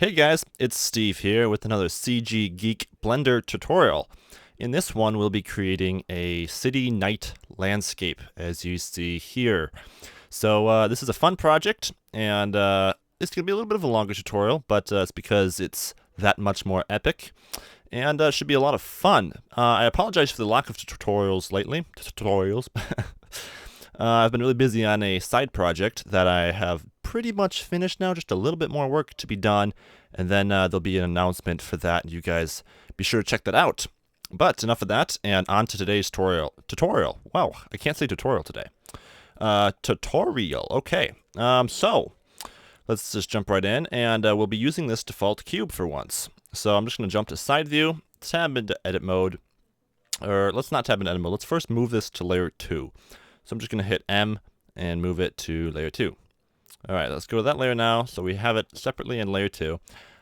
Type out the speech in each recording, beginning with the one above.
Hey guys, it's Steve here with another CG Geek Blender tutorial. In this one, we'll be creating a city night landscape, as you see here. So this is a fun project, and it's going to be a little bit of a longer tutorial, but it's because it's that much more epic, and should be a lot of fun. I apologize for the lack of tutorials lately. I've been really busy on a side project that I have pretty much finished now, just a little bit more work to be done, and then there'll be an announcement for that, and you guys be sure to check that out. But enough of that, and on to today's tutorial. Wow, I can't say tutorial today. Tutorial, okay. So let's just jump right in, and we'll be using this default cube for once. So I'm just going to jump to side view, tab into edit mode, or let's not tab into edit mode, let's first move this to layer 2. So I'm just going to hit M and move it to layer 2. Alright, let's go to that layer now, so we have it separately in layer 2.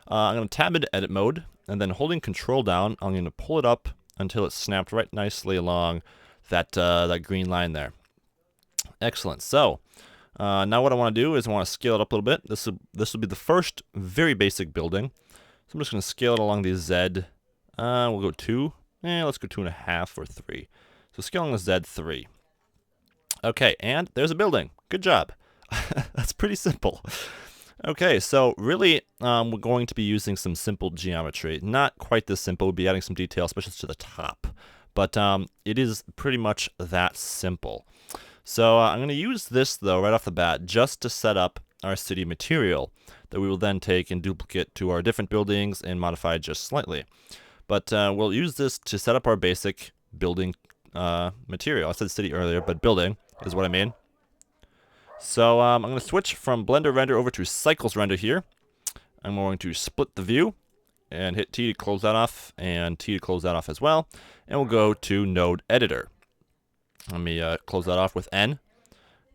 I'm going to tab into edit mode, and then holding control down, I'm going to pull it up until it's snapped right nicely along that, that green line there. Excellent. So, now what I want to do is I want to scale it up a little bit. This will be the first very basic building. So I'm just going to scale it along the Z. We'll go 2. Let's go 2.5 or 3. So scaling the Z 3. Okay, and there's a building. Good job. That's pretty simple. Okay, so really, we're going to be using some simple geometry. Not quite this simple. We'll be adding some detail, especially to the top. But it is pretty much that simple. So I'm going to use this, though, right off the bat, just to set up our city material that we will then take and duplicate to our different buildings and modify just slightly. But we'll use this to set up our basic building material. I said city earlier, but building is what I mean. So I'm going to switch from Blender Render over to Cycles Render here. I'm going to split the view and hit T to close that off and T to close that off as well. And we'll go to Node Editor. Let me close that off with N.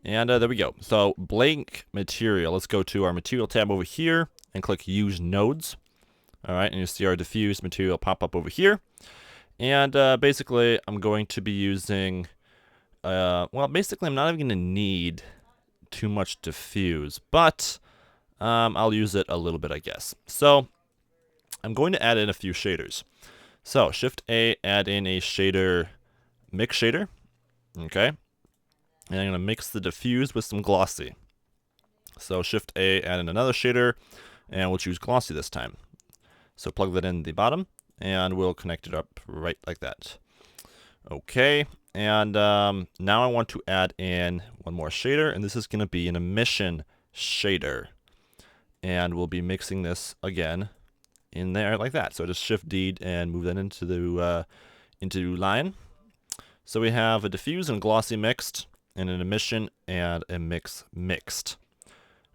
And there we go. So blank material. Let's go to our material tab over here and click Use Nodes. All right, and you'll see our diffuse material pop up over here. And basically, I'm going to be using, well, basically, I'm not even going to need too much diffuse, but I'll use it a little bit, I guess. So I'm going to add in a few shaders. So Shift A, add in a shader, mix shader. Okay. And I'm going to mix the diffuse with some glossy. So Shift A, add in another shader, and we'll choose glossy this time. So plug that in the bottom, and we'll connect it up right like that. Okay, and now I want to add in one more shader, and this is going to be an emission shader. And we'll be mixing this again in there like that. So just Shift D and move that into the line. So we have a diffuse and glossy mixed, and an emission and a mix mixed.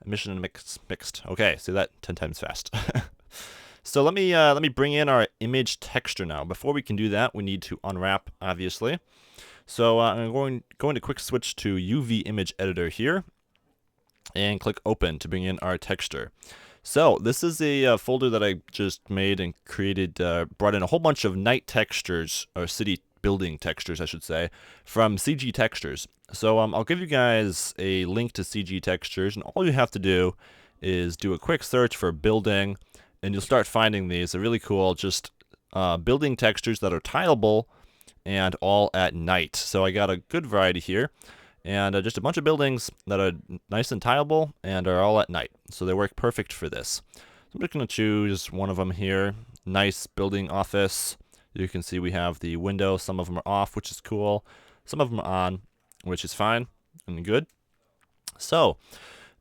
Emission and mix mixed. Okay, say that 10 times fast. So let me bring in our image texture now. Before we can do that, we need to unwrap, obviously. So I'm going to quick switch to UV Image Editor here, and click Open to bring in our texture. So this is a folder that I just made and created, brought in a whole bunch of night textures, or city building textures, I should say, from CG Textures. So I'll give you guys a link to CG Textures, and all you have to do is do a quick search for building, and you'll start finding these. They're really cool, just building textures that are tileable and all at night. So I got a good variety here, and just a bunch of buildings that are nice and tileable and are all at night. So they work perfect for this. So I'm just going to choose one of them here. Nice building office. You can see we have the window. Some of them are off, which is cool. Some of them are on, which is fine and good. So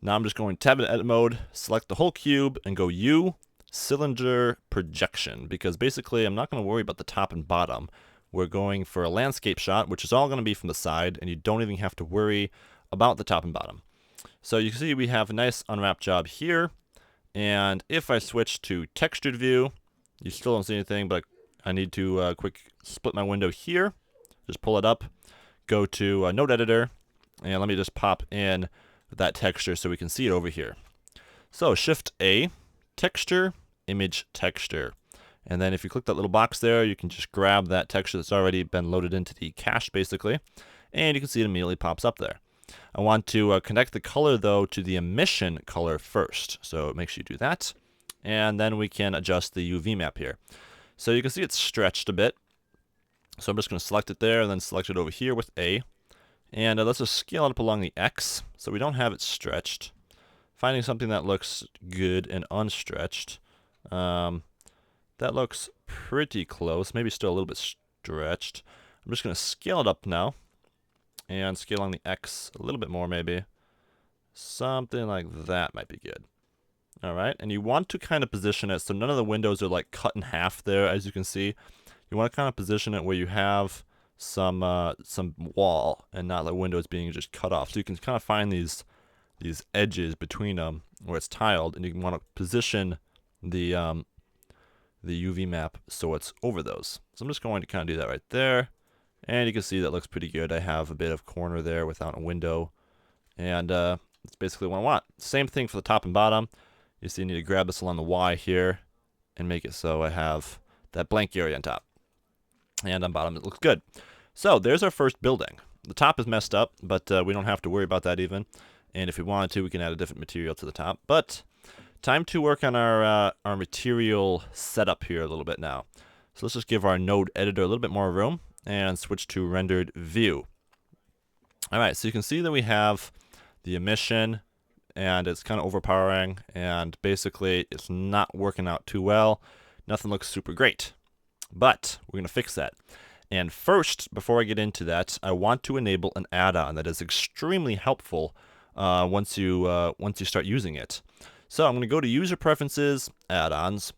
now I'm just going to tab in edit mode, select the whole cube, and go U, cylinder projection, because basically I'm not going to worry about the top and bottom. We're going for a landscape shot, which is all going to be from the side, and you don't even have to worry about the top and bottom. So you can see we have a nice unwrap job here, and if I switch to textured view, you still don't see anything, but I need to quick split my window here, just pull it up, go to Node Editor, and let me just pop in that texture so we can see it over here. So Shift A, texture, image texture. And then if you click that little box there, you can just grab that texture that's already been loaded into the cache, basically, and you can see it immediately pops up there. I want to connect the color, though, to the emission color first. So make sure you do that. and then we can adjust the UV map here. So you can see it's stretched a bit. So I'm just going to select it there and then select it over here with A. And let's just scale it up along the X so we don't have it stretched. Finding something that looks good and unstretched. That looks pretty close, maybe still a little bit stretched. I'm just going to scale it up now and scale along the X a little bit more maybe. Something like that might be good. Alright, and you want to kind of position it so none of the windows are like cut in half there, as you can see. You want to kind of position it where you have some wall and not the windows being just cut off. So you can kind of find these edges between them where it's tiled, and you want to position the UV map so it's over those. So I'm just going to kind of do that right there, and you can see that looks pretty good. I have a bit of corner there without a window, and that's basically what I want. Same thing for the top and bottom. You see, you need to grab this along the Y here and make it so I have that blank area on top. And on bottom, it looks good. So there's our first building. The top is messed up, but we don't have to worry about that even. And if we wanted to, we can add a different material to the top. But time to work on our material setup here a little bit now. So let's just give our node editor a little bit more room and switch to rendered view. All right, so you can see that we have the emission, and it's kind of overpowering, and basically it's not working out too well. Nothing looks super great, but we're going to fix that. And first, before I get into that, I want to enable an add-on that is extremely helpful once you start using it. So I'm going to go to User Preferences, Add-ons,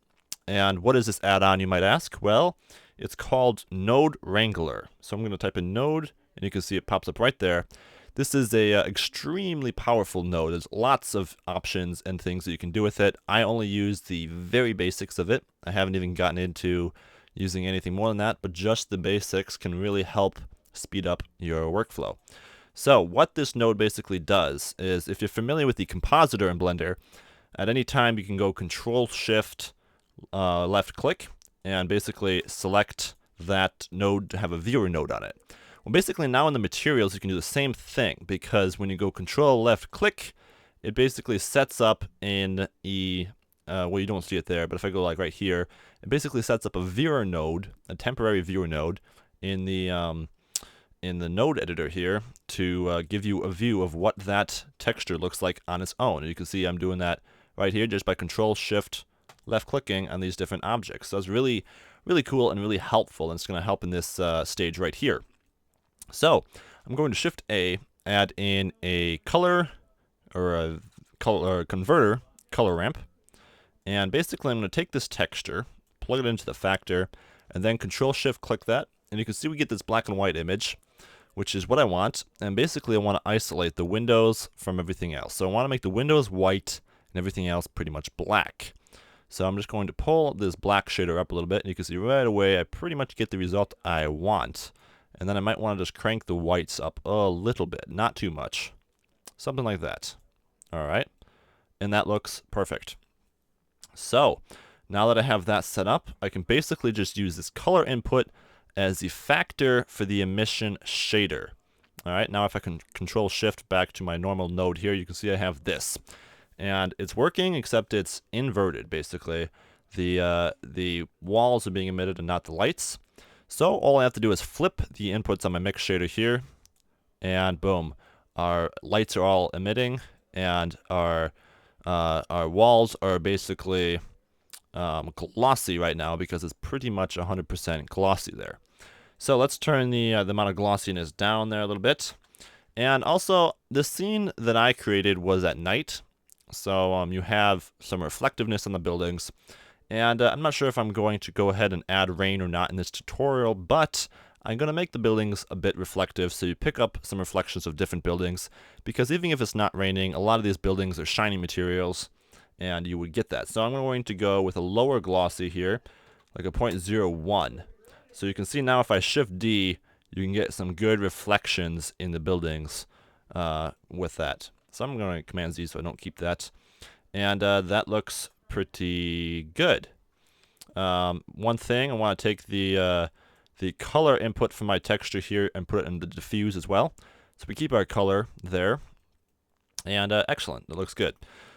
and what is this add-on, you might ask? Well, it's called Node Wrangler. So I'm going to type in Node, and you can see it pops up right there. This is a extremely powerful node. There's lots of options and things that you can do with it. I only use the very basics of it. I haven't even gotten into using anything more than that, but just the basics can really help speed up your workflow. So what this node basically does is, if you're familiar with the compositor in Blender, at any time you can go Control-Shift, left-click, and basically select that node to have a viewer node on it. Well, basically now in the materials you can do the same thing, because when you go Control left click, it basically sets up in well, you don't see it there, but if I go like right here, it basically sets up a viewer node, a temporary viewer node in the node editor here to give you a view of what that texture looks like on its own. And you can see I'm doing that right here just by Control Shift left clicking on these different objects. So it's really, really cool and really helpful, and it's going to help in this stage right here. So I'm going to Shift A, add in a color or a color converter color ramp, and basically I'm going to take this texture, plug it into the factor, and then Control Shift click that, and you can see we get this black and white image, which is what I want. And basically I want to isolate the windows from everything else. So I want to make the windows white and everything else pretty much black. So I'm just going to pull this black shader up a little bit, and you can see right away I pretty much get the result I want. And then I might want to just crank the whites up a little bit, not too much. Something like that. All right. And that looks perfect. So now that I have that set up, I can basically just use this color input as the factor for the emission shader. All right. Now if I can Control Shift back to my normal node here, you can see I have this. And it's working, except it's inverted, basically. The walls are being emitted and not the lights. So all I have to do is flip the inputs on my mix shader here, and boom, our lights are all emitting, and our walls are basically glossy right now because it's pretty much 100% glossy there. So let's turn the amount of glossiness down there a little bit. And also, the scene that I created was at night, so you have some reflectiveness on the buildings. And I'm not sure if I'm going to go ahead and add rain or not in this tutorial, but I'm going to make the buildings a bit reflective so you pick up some reflections of different buildings, because even if it's not raining, a lot of these buildings are shiny materials, and you would get that. So I'm going to go with a lower glossy here, like a 0.01. So you can see now if I Shift D, you can get some good reflections in the buildings with that. So I'm going to Command Z so I don't keep that. And that looks pretty good. One thing, I want to take the color input from my texture here and put it in the diffuse as well. So we keep our color there. And excellent, it looks good.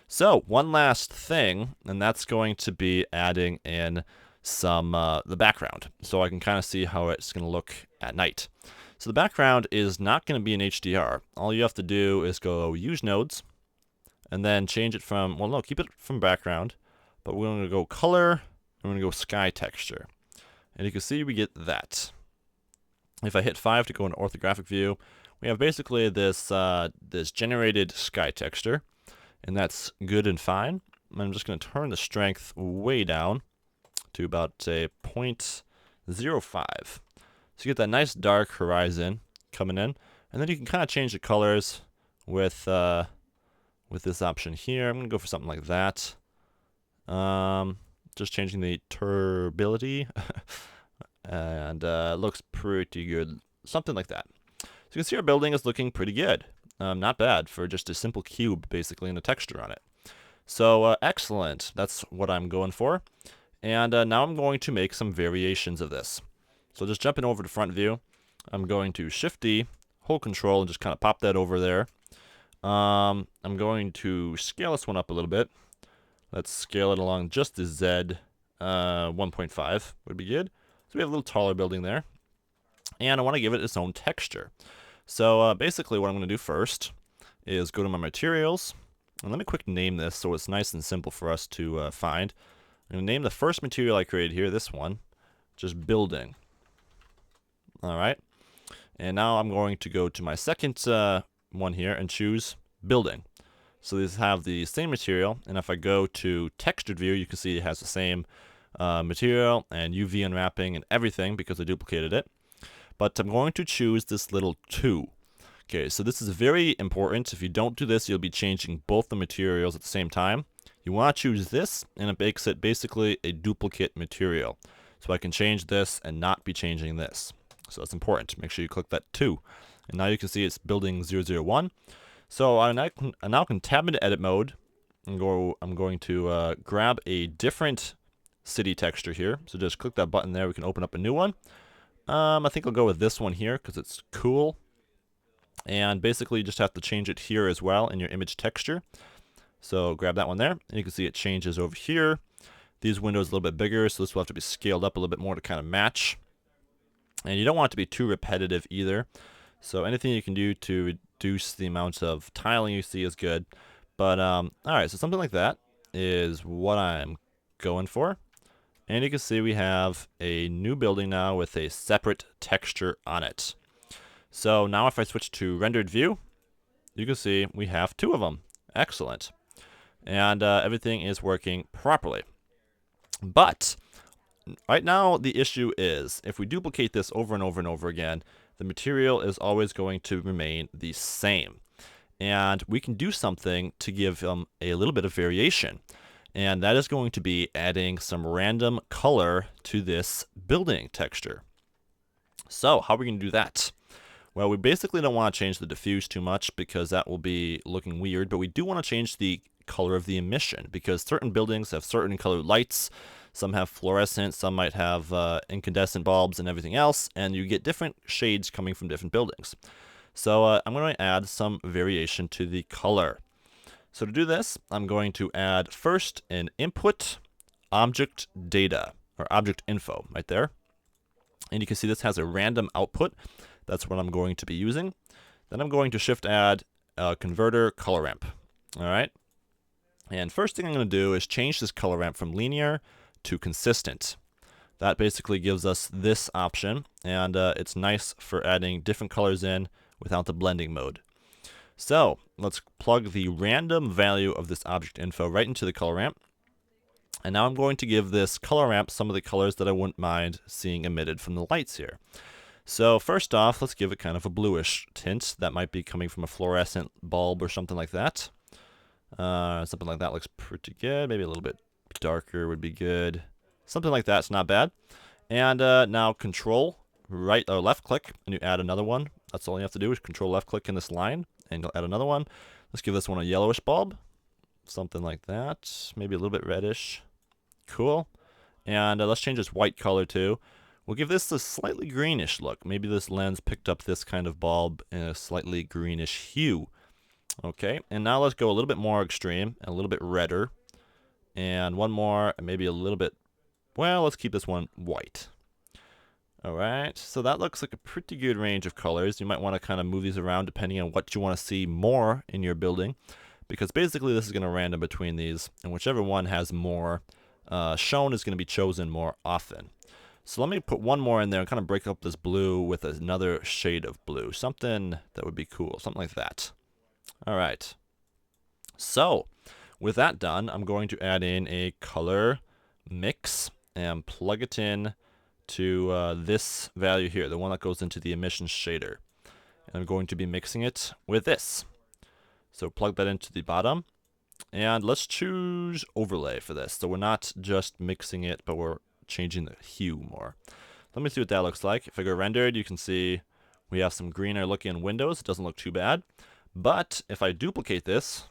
So one last thing, and that's going to be adding in some the background, so I can kind of see how it's going to look at night. So the background is not going to be in HDR. All you have to do is go use nodes, and then change it from, well, no, keep it from background, but we're going to go color, and we're going to go sky texture. And you can see we get that. If I hit 5 to go into orthographic view, we have basically this this generated sky texture, and that's good and fine. I'm just going to turn the strength way down to about, say, 0.05. So you get that nice dark horizon coming in, and then you can kind of change the colors with this option here. I'm going to go for something like that. Just changing the turbidity, and looks pretty good. Something like that. So you can see our building is looking pretty good. Not bad for just a simple cube, basically, and a texture on it. So excellent. That's what I'm going for. And now I'm going to make some variations of this. So just jumping over to front view, I'm going to Shift D, hold Control, and just kind of pop that over there. I'm going to scale this one up a little bit. Let's scale it along just to Z 1.5 would be good. So we have a little taller building there. And I want to give it its own texture. So basically what I'm going to do first is go to my materials. And let me quick name this so it's nice and simple for us to find. I'm going to name the first material I created here, this one, just building. All right. And now I'm going to go to my second one here and choose building. So these have the same material, and if I go to textured view, you can see it has the same material and UV unwrapping and everything because I duplicated it. But I'm going to choose this little 2. Okay, so this is very important. If you don't do this, you'll be changing both the materials at the same time. You want to choose this, and it makes it basically a duplicate material. So I can change this and not be changing this. So that's important. Make sure you click that 2. And now you can see it's building 001. So I now can tab into edit mode and I'm going to grab a different city texture here. So just click that button there. We can open up a new one. I think I'll go with this one here because it's cool. And basically you just have to change it here as well in your image texture. So grab that one there, and you can see it changes over here. These windows are a little bit bigger, so this will have to be scaled up a little bit more to kind of match. And you don't want it to be too repetitive either. So anything you can do to reduce the amount of tiling you see is good. But alright, so something like that is what I'm going for. And you can see we have a new building now with a separate texture on it. So now if I switch to rendered view, you can see we have 2 of them. Excellent. And everything is working properly. But right now the issue is if we duplicate this over and over and over again, the material is always going to remain the same. And we can do something to give them a little bit of variation. And that is going to be adding some random color to this building texture. So how are we going to do that? Well, we basically don't want to change the diffuse too much because that will be looking weird, but we do want to change the color of the emission because certain buildings have certain colored lights. Some have fluorescent, some might have incandescent bulbs and everything else, and you get different shades coming from different buildings. So I'm going to add some variation to the color. So to do this, I'm going to add first an input object data, or object info right there. And you can see this has a random output. That's what I'm going to be using. Then I'm going to shift add converter color ramp. All right. And first thing I'm going to do is change this color ramp from linear to consistent. That basically gives us this option, and it's nice for adding different colors in without the blending mode. So let's plug the random value of this object info right into the color ramp. And now I'm going to give this color ramp some of the colors that I wouldn't mind seeing emitted from the lights here. So first off, let's give it kind of a bluish tint. That might be coming from a fluorescent bulb or something like that. Something like that looks pretty good. Maybe a little bit darker would be good. Something like that's not bad. And now control right or left click and you add another one. That's all you have to do is control left click in this line and you'll add another one. Let's give this one a yellowish bulb. Something like that. Maybe a little bit reddish. Cool. And let's change this white color too. We'll give this a slightly greenish look. Maybe this lens picked up this kind of bulb in a slightly greenish hue. Okay, and now let's go a little bit more extreme, and a little bit redder, and one more, and maybe a little bit, well, let's keep this one white. Alright, so that looks like a pretty good range of colors. You might want to kind of move these around depending on what you want to see more in your building, because basically this is going to random between these, and whichever one has more shown is going to be chosen more often. So let me put one more in there and kind of break up this blue with another shade of blue. Something that would be cool, something like that. Alright, so with that done, I'm going to add in a color mix and plug it in to this value here, the one that goes into the emission shader. And I'm going to be mixing it with this. So plug that into the bottom, and let's choose overlay for this. So we're not just mixing it, but we're changing the hue more. Let me see what that looks like. If I go rendered, you can see we have some greener looking windows. It doesn't look too bad. But if I duplicate this,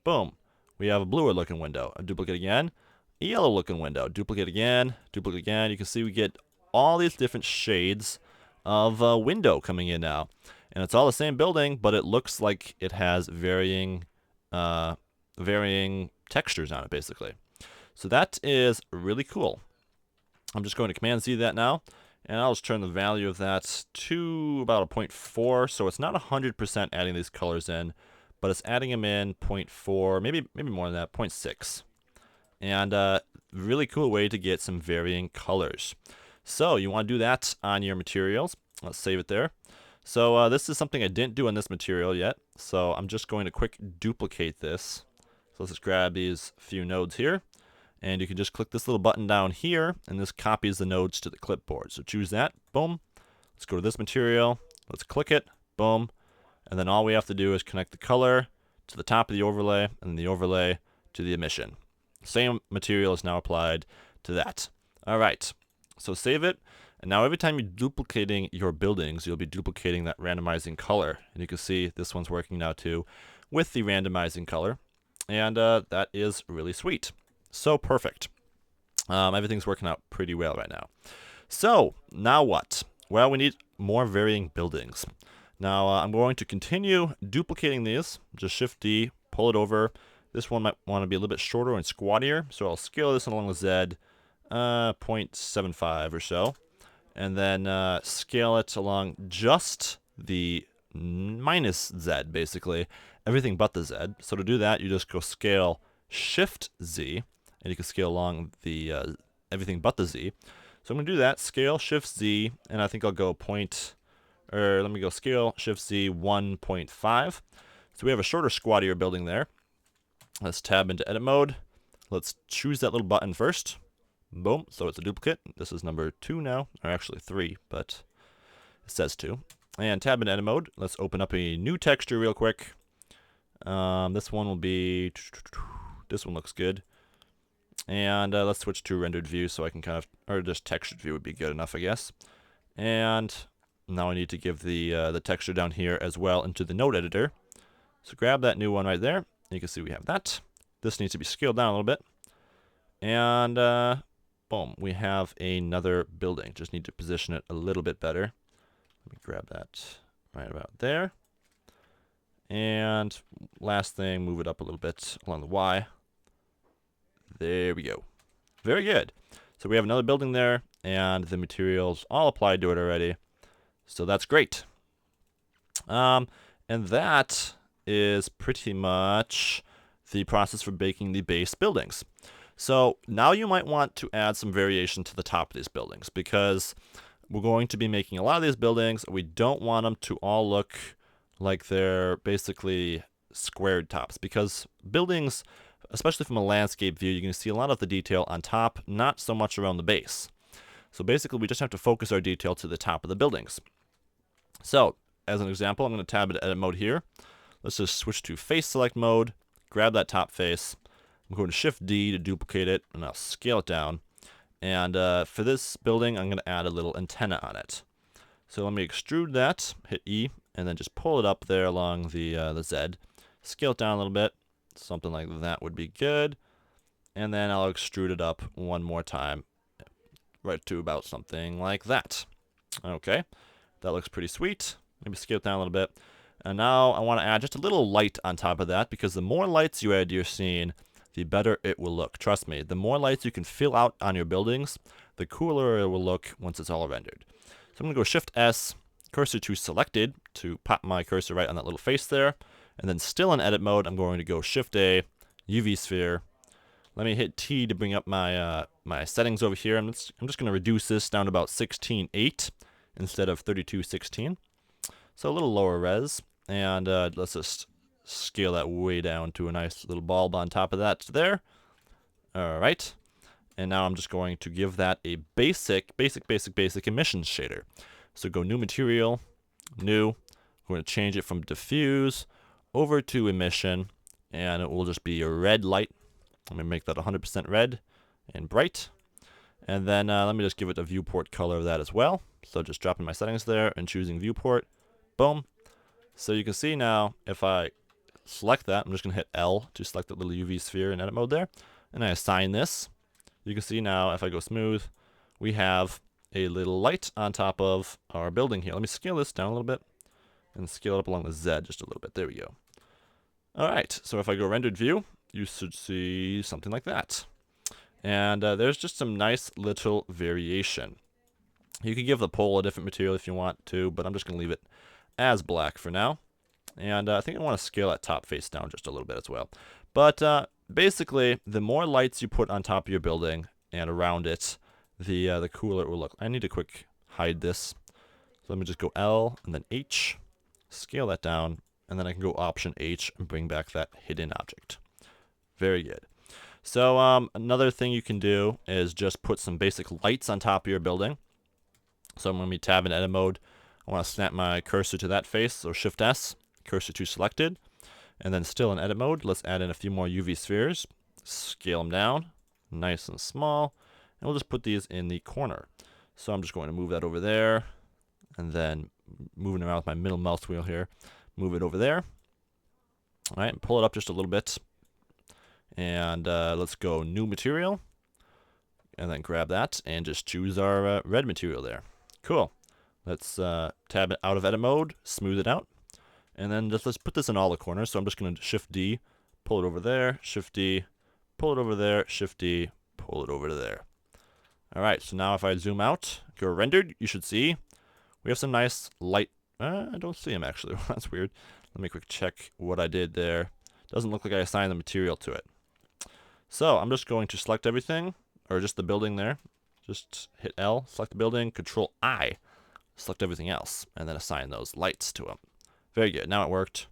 boom, we have a bluer looking window. I duplicate again, a yellow looking window. Duplicate again, duplicate again. You can see we get all these different shades of window coming in now. And it's all the same building, but it looks like it has varying textures on it, basically. So that is really cool. I'm just going to Command Z that now, and I'll just turn the value of that to about a 0.4. So it's not 100% adding these colors in, but it's adding them in 0.4, maybe more than that, 0.6. And really cool way to get some varying colors. So you want to do that on your materials. Let's save it there. So this is something I didn't do on this material yet. So I'm just going to quick duplicate this. So let's just grab these few nodes here. And you can just click this little button down here, and this copies the nodes to the clipboard. So choose that, boom. Let's go to this material. Let's click it, boom. And then all we have to do is connect the color to the top of the overlay, and the overlay to the emission. Same material is now applied to that. All right, so save it. And now every time you're duplicating your buildings, you'll be duplicating that randomizing color. And you can see this one's working now too with the randomizing color. And that is really sweet. So perfect. Everything's working out pretty well right now. So now what? Well, we need more varying buildings. Now I'm going to continue duplicating these. Just Shift D, pull it over. This one might want to be a little bit shorter and squattier. So I'll scale this along the Z, 0.75 or so. And then scale it along just the minus Z, basically. Everything but the Z. So to do that, you just go scale Shift Z. And you can scale along the everything but the Z. So I'm going to do that, scale, Shift Z, and I think I'll go let me go scale, Shift Z, 1.5. So we have a shorter, squattier building there. Let's tab into edit mode. Let's choose that little button first. Boom, so it's a duplicate. This is number 2 now, or actually 3, but it says 2. And tab into edit mode. Let's open up a new texture real quick. This one will be, this one looks good. And let's switch to rendered view so I can kind of, or just textured view would be good enough, I guess. And now I need to give the texture down here as well into the node editor. So grab that new one right there. You can see we have that. This needs to be scaled down a little bit. And boom, we have another building. Just need to position it a little bit better. Let me grab that right about there. And last thing, move it up a little bit along the Y. There we go. Very good. So we have another building there, and the materials all applied to it already. So that's great. And that is pretty much the process for making the base buildings. So now you might want to add some variation to the top of these buildings, because we're going to be making a lot of these buildings. We don't want them to all look like they're basically squared tops, because buildings, especially from a landscape view, you're going to see a lot of the detail on top, not so much around the base. So basically, we just have to focus our detail to the top of the buildings. So, as an example, I'm going to tab into edit mode here. Let's just switch to face select mode, grab that top face. I'm going to Shift D to duplicate it, and I'll scale it down. And for this building, I'm going to add a little antenna on it. So let me extrude that, hit E, and then just pull it up there along the Z. Scale it down a little bit. Something like that would be good. And then I'll extrude it up one more time, right to about something like that. Okay, that looks pretty sweet. Maybe scale it down a little bit. And now I want to add just a little light on top of that, because the more lights you add to your scene, the better it will look. Trust me, the more lights you can fill out on your buildings, the cooler it will look once it's all rendered. So I'm going to go Shift S, cursor to selected, to pop my cursor right on that little face there. And then still in edit mode, I'm going to go Shift A, UV sphere. Let me hit T to bring up my my settings over here. I'm just going to reduce this down to about 16:8 instead of 32:16. So a little lower res. And let's just scale that way down to a nice little bulb on top of that there. All right. And now I'm just going to give that a basic emissions shader. So go new material, new. I'm going to change it from diffuse over to emission, and it will just be a red light. I'm going to make that 100% red and bright. And then let me just give it a viewport color of that as well. So just dropping my settings there and choosing viewport. Boom. So you can see now, if I select that, I'm just going to hit L to select that little UV sphere in edit mode there. And I assign this. You can see now, if I go smooth, we have a little light on top of our building here. Let me scale this down a little bit and scale it up along the Z just a little bit. There we go. All right, so if I go rendered view, you should see something like that. And there's just some nice little variation. You can give the pole a different material if you want to, but I'm just going to leave it as black for now. And I think I want to scale that top face down just a little bit as well. But basically, the more lights you put on top of your building and around it, the cooler it will look. I need to quick hide this. So let me just go L and then H, scale that down, and then I can go Option H and bring back that hidden object. Very good. So another thing you can do is just put some basic lights on top of your building. So I'm going to be tab in edit mode. I want to snap my cursor to that face, so Shift S, cursor to selected. And then still in edit mode, let's add in a few more UV spheres. Scale them down, nice and small. And we'll just put these in the corner. So I'm just going to move that over there. And then moving around with my middle mouse wheel here, move it over there. All right, pull it up just a little bit. And let's go new material. And then grab that and just choose our red material there. Cool. Let's tab it out of edit mode, smooth it out. And then let's put this in all the corners. So I'm just going to Shift D, pull it over there, Shift D, pull it over there, Shift D, pull it over to there. All right, so now if I zoom out, go rendered, you should see we have some nice light. I don't see them actually. That's weird. Let me quick check what I did there. Doesn't look like I assigned the material to it. So I'm just going to select everything, or just the building there. Just hit L, select the building, Control I, select everything else, and then assign those lights to them. Very good. Now it worked.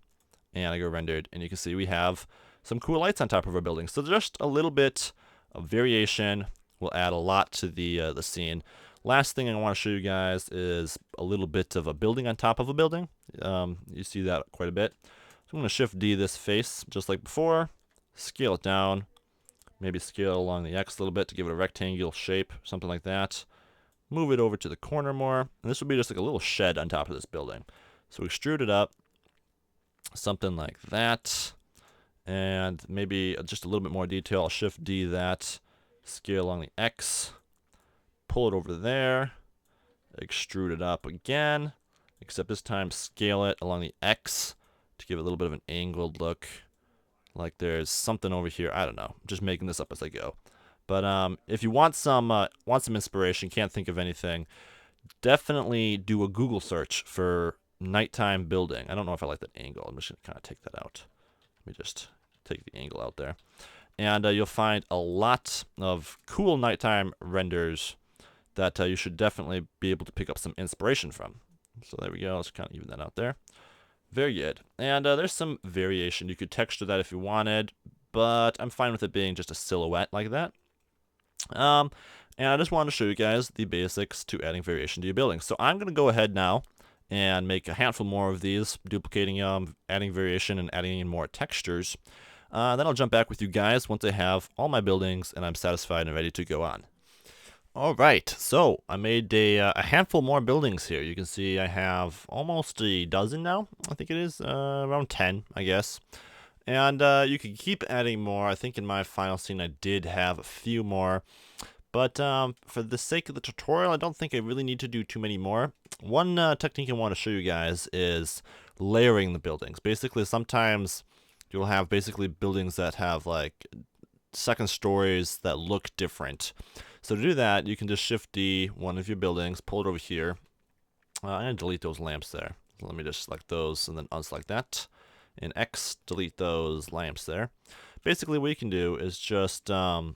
And I go rendered, and you can see we have some cool lights on top of our building. So just a little bit of variation will add a lot to the scene. Last thing I want to show you guys is a little bit of a building on top of a building. You see that quite a bit. So I'm going to Shift D this face just like before, scale it down, maybe scale along the X a little bit to give it a rectangular shape, something like that. Move it over to the corner more, and this will be just like a little shed on top of this building. So extrude it up, something like that, and maybe just a little bit more detail. I'll Shift D that, scale along the X, pull it over there, extrude it up again, except this time scale it along the X to give it a little bit of an angled look, like there's something over here. I don't know. I'm just making this up as I go. But if you want some inspiration, can't think of anything, definitely do a Google search for nighttime building. I don't know if I like that angle. I'm just going to kind of take that out. Let me just take the angle out there. And you'll find a lot of cool nighttime renders that you should definitely be able to pick up some inspiration from. So there we go. Let's kind of even that out there. Very good. And there's some variation. You could texture that if you wanted, but I'm fine with it being just a silhouette like that. And I just wanted to show you guys the basics to adding variation to your building. So I'm going to go ahead now and make a handful more of these, duplicating adding variation and adding in more textures. Then I'll jump back with you guys once I have all my buildings and I'm satisfied and ready to go on. All right, so I made a handful more buildings here. You can see I have almost a dozen now. I think it is around 10, I guess. And you can keep adding more. I think in my final scene I did have a few more. But for the sake of the tutorial, I don't think I really need to do too many more. One technique I want to show you guys is layering the buildings. Basically, sometimes you'll have basically buildings that have like second stories that look different. So to do that, you can just Shift D one of your buildings, pull it over here. I'm going to delete those lamps there. Let me just select those and then unselect that. In X, delete those lamps there. Basically, what you can do is just, let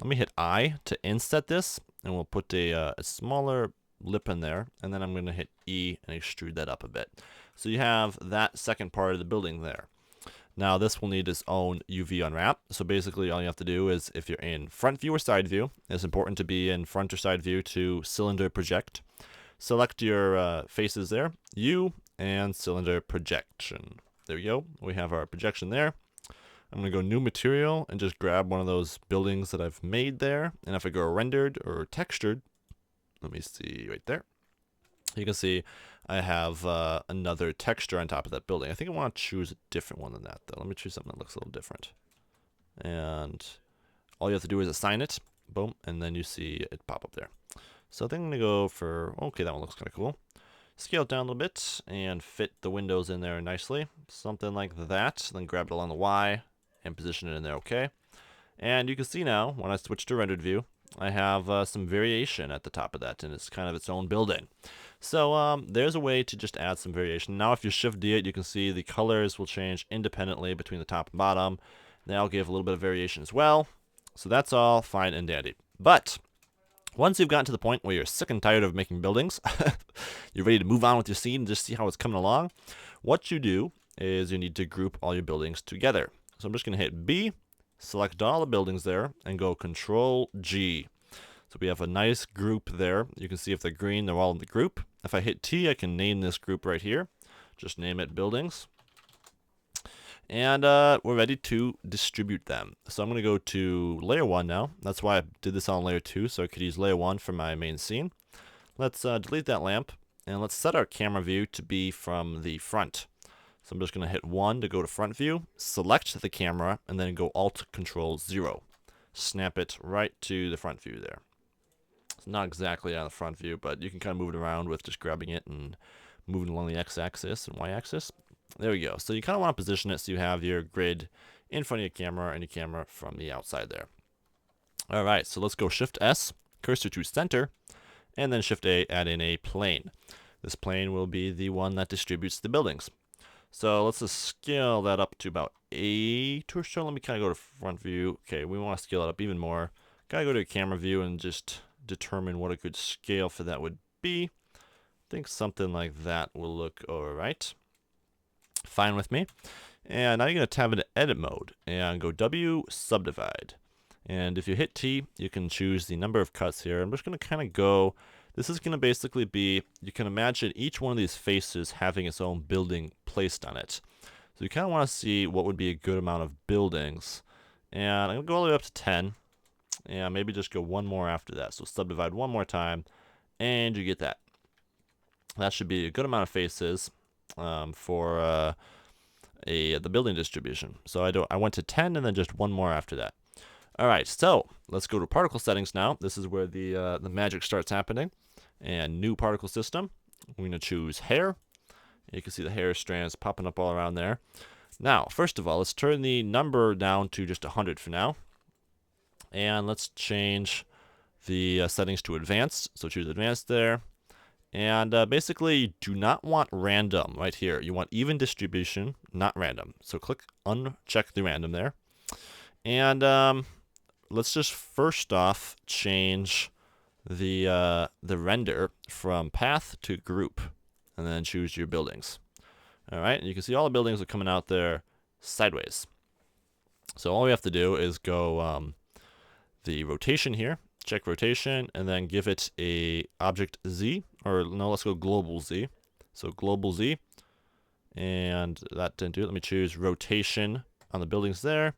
me hit I to inset this, and we'll put a smaller lip in there, and then I'm going to hit E and extrude that up a bit. So you have that second part of the building there. Now this will need its own UV unwrap. So basically all you have to do is, if you're in front view or side view, it's important to be in front or side view to cylinder project. Select your faces there, U and cylinder projection. There we go. We have our projection there. I'm going to go new material and just grab one of those buildings that I've made there. And if I go rendered or textured, let me see right there. You can see I have another texture on top of that building. I think I want to choose a different one than that, though. Let me choose something that looks a little different. And all you have to do is assign it. Boom. And then you see it pop up there. So I think I'm going to go for, okay, that one looks kind of cool. Scale it down a little bit and fit the windows in there nicely. Something like that. Then grab it along the Y and position it in there, okay? And you can see now, when I switch to rendered view, I have some variation at the top of that, and it's kind of its own building. So there's a way to just add some variation. Now if you Shift D it, you can see the colors will change independently between the top and bottom. That'll give a little bit of variation as well. So that's all fine and dandy. But once you've gotten to the point where you're sick and tired of making buildings, you're ready to move on with your scene and just see how it's coming along, what you do is you need to group all your buildings together. So I'm just going to hit B, select all the buildings there, and go Control G. So we have a nice group there. You can see if they're green, they're all in the group. If I hit T, I can name this group right here. Just name it buildings. And we're ready to distribute them. So I'm going to go to layer 1 now. That's why I did this on layer 2, so I could use layer 1 for my main scene. Let's delete that lamp, and let's set our camera view to be from the front. So I'm just going to hit 1 to go to front view, select the camera, and then go Alt Control 0. Snap it right to the front view there. It's not exactly on the front view, but you can kind of move it around with just grabbing it and moving along the X-axis and Y-axis. There we go. So you kind of want to position it so you have your grid in front of your camera and your camera from the outside there. All right, so let's go Shift S, cursor to center, and then Shift A, add in a plane. This plane will be the one that distributes the buildings. So let's just scale that up to about 8 or so. Let me kind of go to front view. Okay, we want to scale it up even more. Gotta go to camera view and just determine what a good scale for that would be. I think something like that will look all right. Fine with me. And now you're going to tab into edit mode and go W, subdivide. And if you hit T, you can choose the number of cuts here. I'm just going to kind of go, this is going to basically be, you can imagine each one of these faces having its own building placed on it. So you kind of want to see what would be a good amount of buildings. And I'm going to go all the way up to 10. And maybe just go one more after that. So subdivide one more time, and you get that. That should be a good amount of faces for the building distribution. So I went to 10 and then just one more after that. All right, so let's go to particle settings now. This is where the magic starts happening. And new particle system. We're going to choose hair. You can see the hair strands popping up all around there. Now, first of all, let's turn the number down to just 100 for now. And let's change the settings to advanced. So choose advanced there. And basically, you do not want random right here. You want even distribution, not random. So click uncheck the random there. And let's just first off change the render from path to group. And then choose your buildings. All right, and you can see all the buildings are coming out there sideways. So all we have to do is go the rotation here, check rotation, and then give it a object Z, or no, let's go global Z. So global Z, and that didn't do it. Let me choose rotation on the buildings there.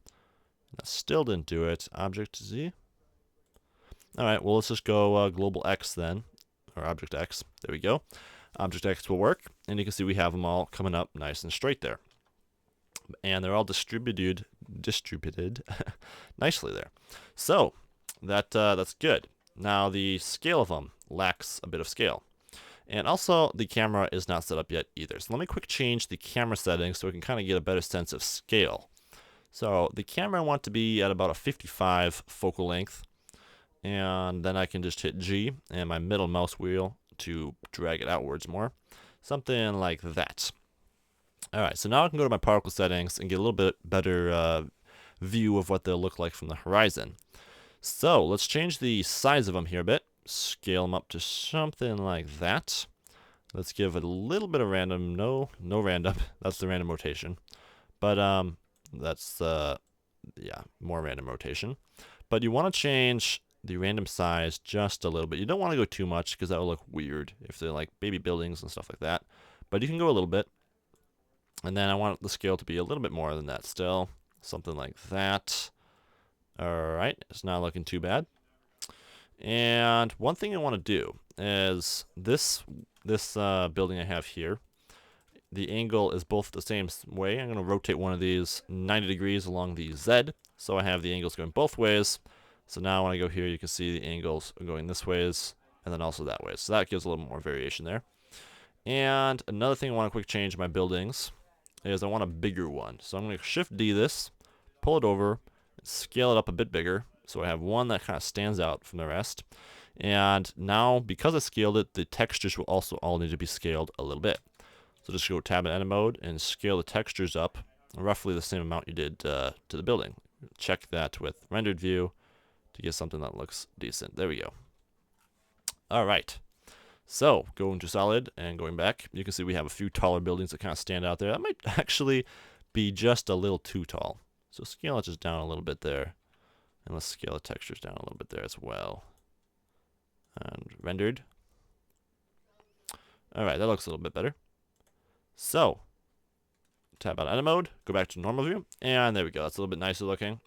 That still didn't do it. Object Z. All right, well, let's just go global X then, or object X. There we go. Object X will work, and you can see we have them all coming up nice and straight there. And they're all distributed nicely there. So that's good. Now the scale of them lacks a bit of scale. And also, the camera is not set up yet either. So let me quick change the camera settings so we can kind of get a better sense of scale. So the camera I want to be at about a 55 focal length. And then I can just hit G and my middle mouse wheel to drag it outwards more. Something like that. Alright, so now I can go to my particle settings and get a little bit better view of what they'll look like from the horizon. So let's change the size of them here a bit. Scale them up to something like that. Let's give it a little bit of random. No random. That's the random rotation. But that's yeah, more random rotation. But you want to change the random size just a little bit. You don't want to go too much because that will look weird if they're like baby buildings and stuff like that. But you can go a little bit. And then I want the scale to be a little bit more than that still. Something like that. Alright, it's not looking too bad. And one thing I want to do is this building I have here. The angle is both the same way. I'm going to rotate one of these 90 degrees along the Z. So I have the angles going both ways. So now when I go here, you can see the angles are going this ways and then also that way. So that gives a little more variation there. And another thing I want to quick change in my buildings is I want a bigger one. So I'm going to Shift D this, pull it over, scale it up a bit bigger. So I have one that kind of stands out from the rest. And now, because I scaled it, the textures will also all need to be scaled a little bit. So just go Tab and Edit mode and scale the textures up roughly the same amount you did to the building. Check that with rendered view to get something that looks decent. There we go. All right. So going to solid and going back, you can see we have a few taller buildings that kind of stand out there. That might actually be just a little too tall. So scale it just down a little bit there. And let's scale the textures down a little bit there as well. And rendered. All right, that looks a little bit better. So, tab out edit mode, go back to normal view, and there we go. That's a little bit nicer looking.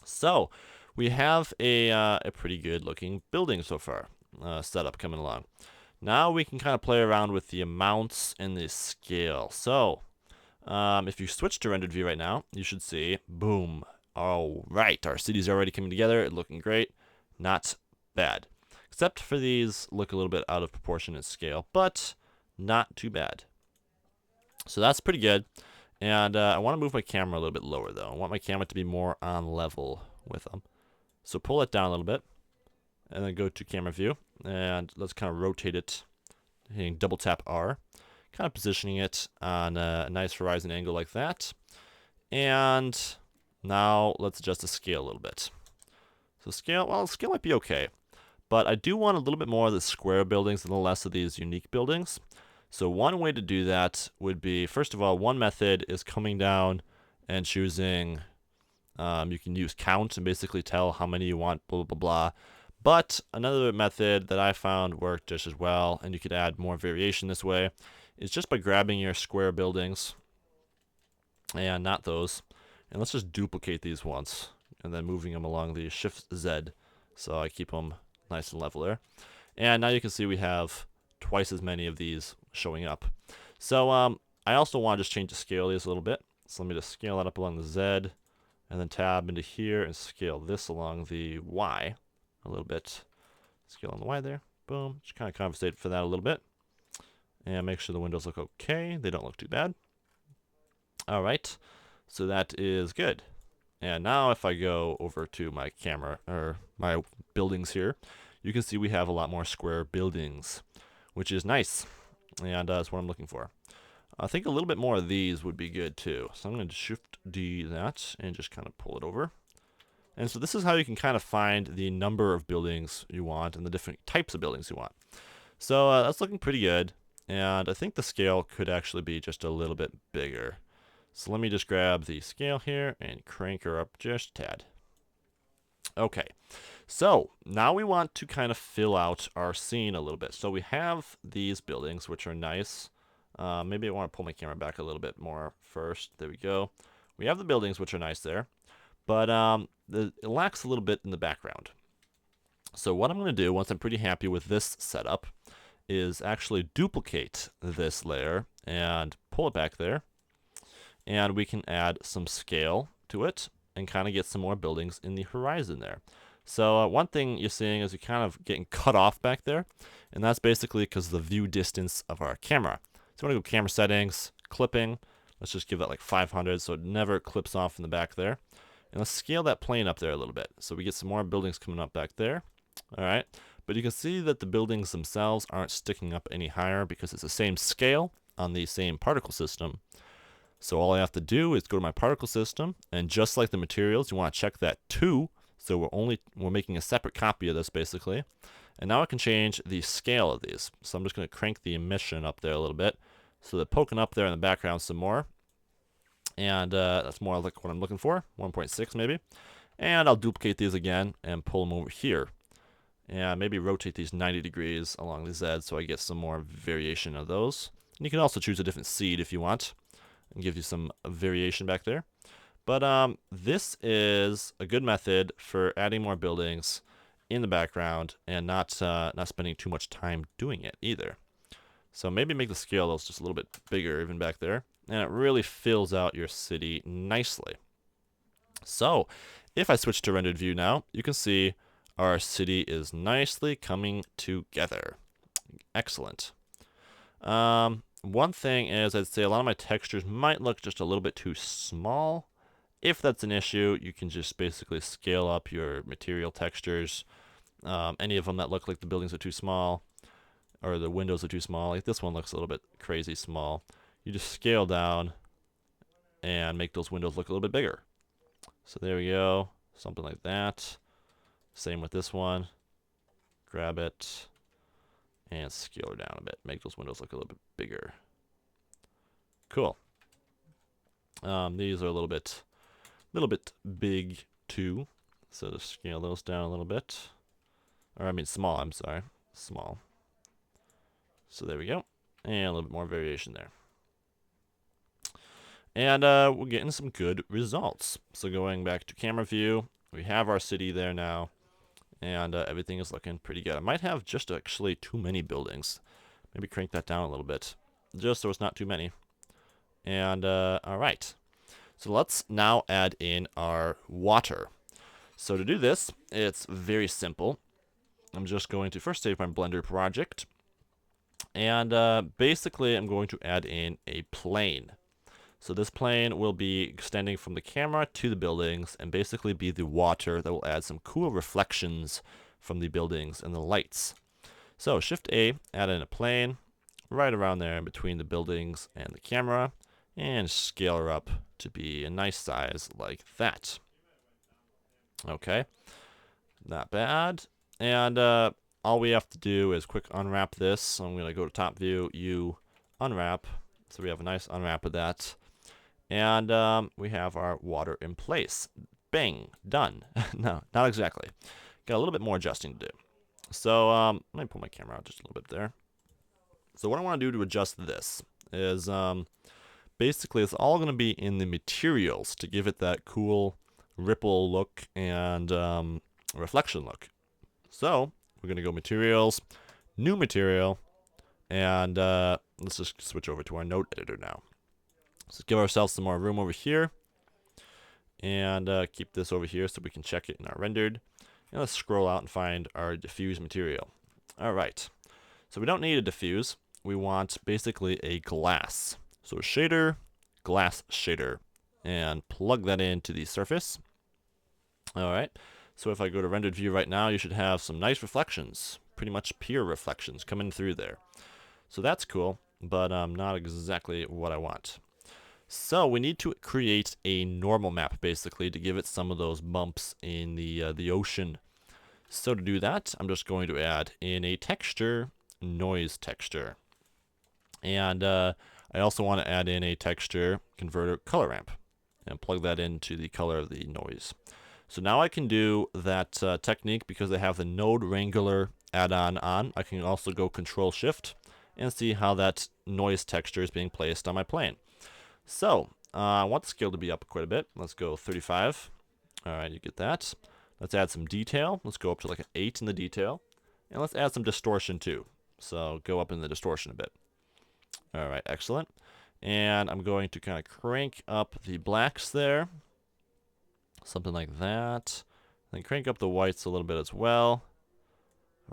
So, we have a pretty good looking building so far, setup coming along. Now we can kind of play around with the amounts and the scale. So, if you switch to rendered view right now, you should see, boom. All right, our city's already coming together, it's looking great. Not bad. Except for these look a little bit out of proportion in scale, but not too bad. So that's pretty good. And I want to move my camera a little bit lower, though. I want my camera to be more on level with them. So pull it down a little bit, and then go to camera view, and let's kind of rotate it, hitting double tap R, kind of positioning it on a nice horizon angle like that. And now let's adjust the scale a little bit. So scale, well, scale might be okay. But I do want a little bit more of the square buildings and a little less of these unique buildings. So one way to do that would be, first of all, one method is coming down and choosing, you can use count and basically tell how many you want, blah, blah, blah. But another method that I found worked just as well, and you could add more variation this way, is just by grabbing your square buildings, and not those, and let's just duplicate these once, and then moving them along the Shift Z, so I keep them nice and level there. And now you can see we have twice as many of these showing up. So I also want to just change the scale of these a little bit. So let me just scale that up along the Z, and then tab into here and scale this along the Y a little bit. Scale on the Y there. Boom. Just kind of compensate for that a little bit. And make sure the windows look okay. They don't look too bad. All right. So that is good. And now if I go over to my camera, or my buildings here, you can see we have a lot more square buildings, which is nice. And that's what I'm looking for. I think a little bit more of these would be good too. So I'm going to Shift D that and just kind of pull it over. And so this is how you can kind of find the number of buildings you want and the different types of buildings you want. So that's looking pretty good. And I think the scale could actually be just a little bit bigger. So let me just grab the scale here and crank her up just a tad. Okay, so now we want to kind of fill out our scene a little bit. So we have these buildings, which are nice. Maybe I want to pull my camera back a little bit more first. There we go. We have the buildings, which are nice there. But it lacks a little bit in the background. So what I'm going to do, once I'm pretty happy with this setup, is actually duplicate this layer and pull it back there. And we can add some scale to it and kind of get some more buildings in the horizon there. So one thing you're seeing is you're kind of getting cut off back there, and that's basically because of the view distance of our camera. So I'm going to go camera settings, clipping. Let's just give that like 500 so it never clips off in the back there. And let's scale that plane up there a little bit so we get some more buildings coming up back there. All right, but you can see that the buildings themselves aren't sticking up any higher because it's the same scale on the same particle system. So all I have to do is go to my particle system, and just like the materials, you want to check that 2. So we're making a separate copy of this basically. And now I can change the scale of these. So I'm just going to crank the emission up there a little bit. So they're poking up there in the background some more. And that's more like what I'm looking for, 1.6 maybe. And I'll duplicate these again and pull them over here. And maybe rotate these 90 degrees along the Z so I get some more variation of those. And you can also choose a different seed if you want, and give you some variation back there. But this is a good method for adding more buildings in the background and not spending too much time doing it either. So maybe make the scale of those just a little bit bigger even back there, and it really fills out your city nicely. So if I switch to rendered view now, you can see our city is nicely coming together. Excellent. One thing is, I'd say a lot of my textures might look just a little bit too small. If that's an issue, you can just basically scale up your material textures. Any of them that look like the buildings are too small, or the windows are too small, like this one looks a little bit crazy small. You just scale down and make those windows look a little bit bigger. So there we go, something like that. Same with this one. Grab it and scale her down a bit. Make those windows look a little bit bigger. Cool. These are a little bit big too. So just scale those down a little bit. Or I mean small, I'm sorry. Small. So there we go. And a little bit more variation there. And we're getting some good results. So going back to camera view, we have our city there now. And everything is looking pretty good. I might have just actually too many buildings. Maybe crank that down a little bit, just so it's not too many. And all right. So let's now add in our water. So to do this, it's very simple. I'm just going to first save my Blender project. And basically, I'm going to add in a plane. So this plane will be extending from the camera to the buildings and basically be the water that will add some cool reflections from the buildings and the lights. So Shift A, add in a plane right around there in between the buildings and the camera, and scale her up to be a nice size like that. Okay, not bad. And all we have to do is quick unwrap this. So I'm going to go to top view, U, unwrap. So we have a nice unwrap of that. And we have our water in place. Bang, done. No, not exactly. Got a little bit more adjusting to do. So let me pull my camera out just a little bit there. So what I want to do to adjust this is basically it's all going to be in the materials to give it that cool ripple look and reflection look. So we're going to go materials, new material, and let's just switch over to our node editor now. So give ourselves some more room over here, and keep this over here so we can check it in our rendered. And let's scroll out and find our diffuse material. All right, so we don't need a diffuse. We want basically a glass. So shader, glass shader, and plug that into the surface. All right, so if I go to rendered view right now, you should have some nice reflections, pretty much pure reflections coming through there. So that's cool, but not exactly what I want. So we need to create a normal map basically to give it some of those bumps in the ocean. So to do that, I'm just going to add in a texture, noise texture. And I also want to add in a texture converter color ramp and plug that into the color of the noise. So now I can do that technique because I have the node wrangler add-on on. I can also go Control Shift and see how that noise texture is being placed on my plane. So I want the scale to be up quite a bit. Let's go 35. All right, you get that. Let's add some detail. Let's go up to like an 8 in the detail. And let's add some distortion too. So go up in the distortion a bit. All right, excellent. And I'm going to kind of crank up the blacks there. Something like that. Then crank up the whites a little bit as well.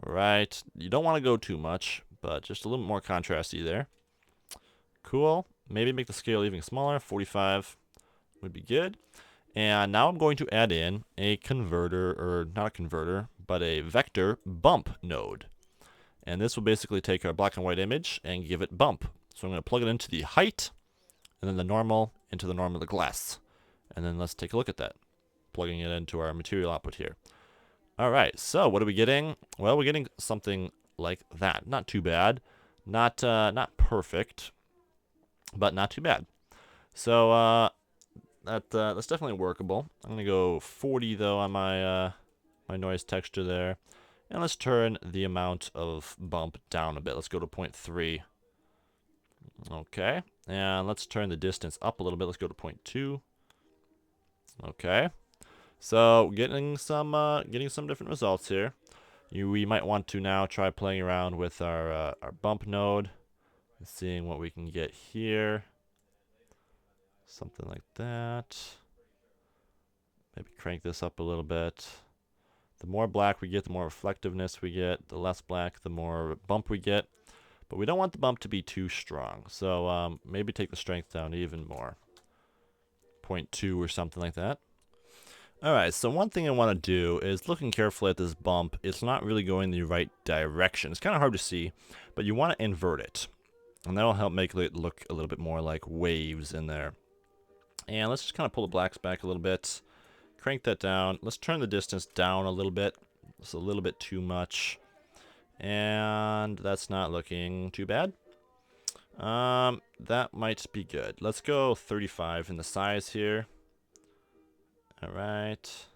All right. You don't want to go too much, but just a little more contrasty there. Cool. Maybe make the scale even smaller. 45 would be good. And now I'm going to add in a converter, or not a converter, but a vector bump node. And this will basically take our black and white image and give it bump. So I'm going to plug it into the height, and then the normal into the normal of the glass. And then let's take a look at that. Plugging it into our material output here. All right, so what are we getting? Well, we're getting something like that. Not too bad. Not perfect, but not too bad. So that's definitely workable. I'm gonna go 40 though on my my noise texture there, and let's turn the amount of bump down a bit. Let's go to 0.3. Okay, and let's turn the distance up a little bit. Let's go to 0.2. Okay, so getting some different results here. We might want to now try playing around with our bump node and seeing what we can get here. Something like that. Maybe crank this up a little bit. The more black we get, the more reflectiveness we get. The less black, the more bump we get. But we don't want the bump to be too strong. So maybe take the strength down even more. 0.2 or something like that. Alright, so one thing I want to do is looking carefully at this bump. It's not really going the right direction. It's kind of hard to see, but you want to invert it. And that'll help make it look a little bit more like waves in there. And let's just kind of pull the blacks back a little bit. Crank that down. Let's turn the distance down a little bit. It's a little bit too much. And that's not looking too bad. That might be good. Let's go 35 in the size here. Alright.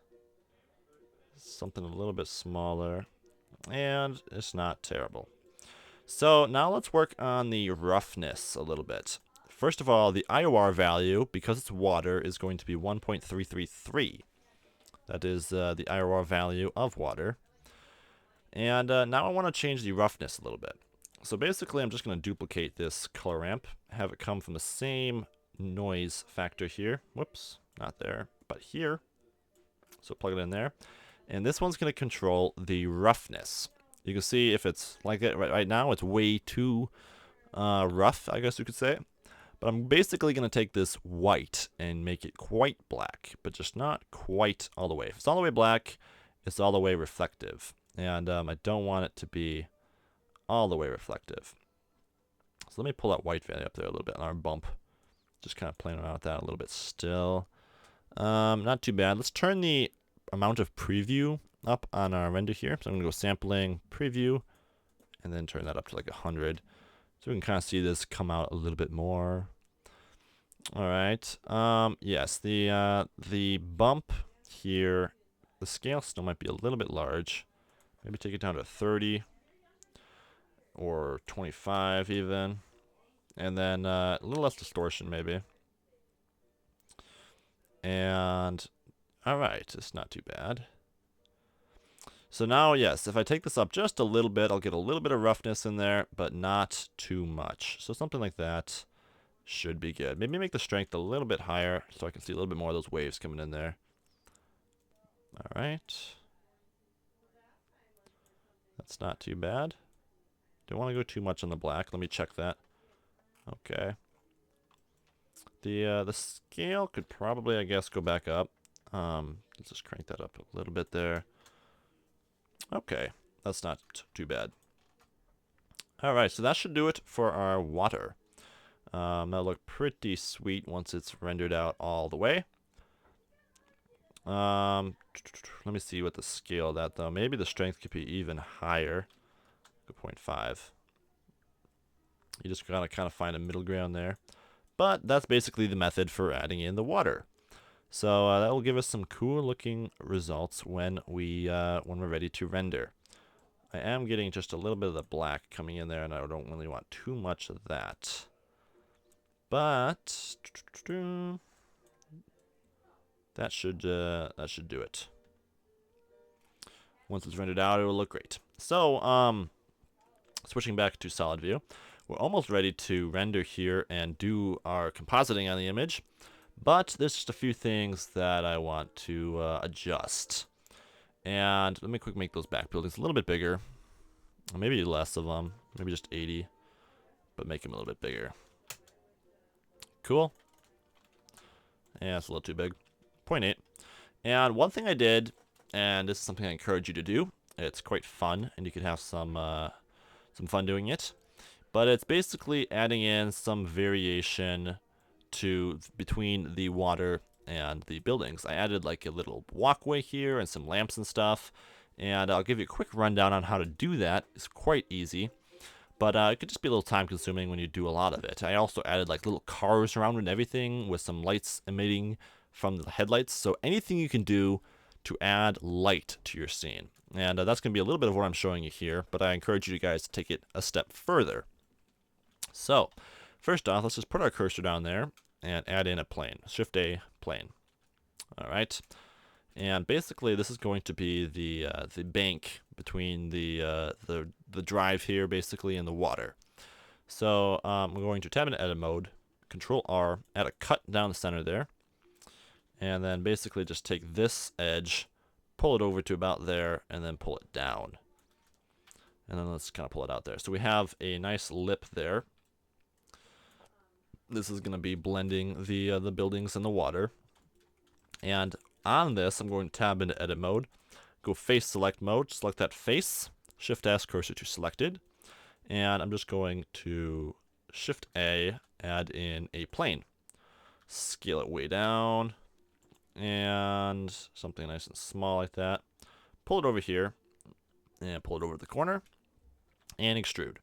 Something a little bit smaller. And it's not terrible. So now let's work on the roughness a little bit. First of all, the IOR value, because it's water, is going to be 1.333. That is the IOR value of water. And now I want to change the roughness a little bit. So basically, I'm just going to duplicate this color ramp, have it come from the same noise factor here. Whoops, not there, but here. So plug it in there. And this one's going to control the roughness. You can see if it's like that right now, it's way too rough, I guess you could say. But I'm basically going to take this white and make it quite black, but just not quite all the way. If it's all the way black, it's all the way reflective. And I don't want it to be all the way reflective. So let me pull that white value up there a little bit on our bump. Just kind of playing around with that a little bit still. Not too bad. Let's turn the amount of preview up on our render here. So I'm going to go sampling, preview, and then turn that up to like 100. So we can kind of see this come out a little bit more. All right. Yes, the bump here, the scale still might be a little bit large. Maybe take it down to 30 or 25 even. And then a little less distortion maybe. And all right, it's not too bad. So now, yes, if I take this up just a little bit, I'll get a little bit of roughness in there, but not too much. So something like that should be good. Maybe make the strength a little bit higher so I can see a little bit more of those waves coming in there. All right. That's not too bad. Don't want to go too much on the black. Let me check that. Okay. The scale could probably, I guess, go back up. Let's just crank that up a little bit there. Okay, that's not too bad. All right, so that should do it for our water. That'll look pretty sweet once it's rendered out all the way. Let me see what the scale of that though. Maybe the strength could be even higher. Go 0.5. You just gotta kind of find a middle ground there. But that's basically the method for adding in the water. So that will give us some cool looking results when we're ready to render. I am getting just a little bit of the black coming in there, and I don't really want too much of that. But that should do it. Once it's rendered out, it will look great. So switching back to solid view, we're almost ready to render here and do our compositing on the image. But there's just a few things that I want to adjust. And let me quick make those back buildings a little bit bigger. Maybe less of them. Maybe just 80. But make them a little bit bigger. Cool. Yeah, it's a little too big. 0.8. And one thing I did, and this is something I encourage you to do. It's quite fun, and you can have some fun doing it. But it's basically adding in some variation to between the water and the buildings. I added like a little walkway here and some lamps and stuff. And I'll give you a quick rundown on how to do that. It's quite easy. But it could just be a little time consuming when you do a lot of it. I also added like little cars around and everything with some lights emitting from the headlights. So anything you can do to add light to your scene. And that's going to be a little bit of what I'm showing you here, but I encourage you guys to take it a step further. So first off, let's just put our cursor down there and add in a plane. Shift A, plane. All right. And basically, this is going to be the bank between the drive here, basically, and the water. So we're going to tab into edit mode, Control R, add a cut down the center there, and then basically just take this edge, pull it over to about there, and then pull it down. And then let's kind of pull it out there. So we have a nice lip there. This is going to be blending the buildings and the water. And on this, I'm going to tab into edit mode, go face select mode, select that face, Shift S, cursor to selected, and I'm just going to Shift A, add in a plane. Scale it way down, and something nice and small like that. Pull it over here, and pull it over the corner, and extrude.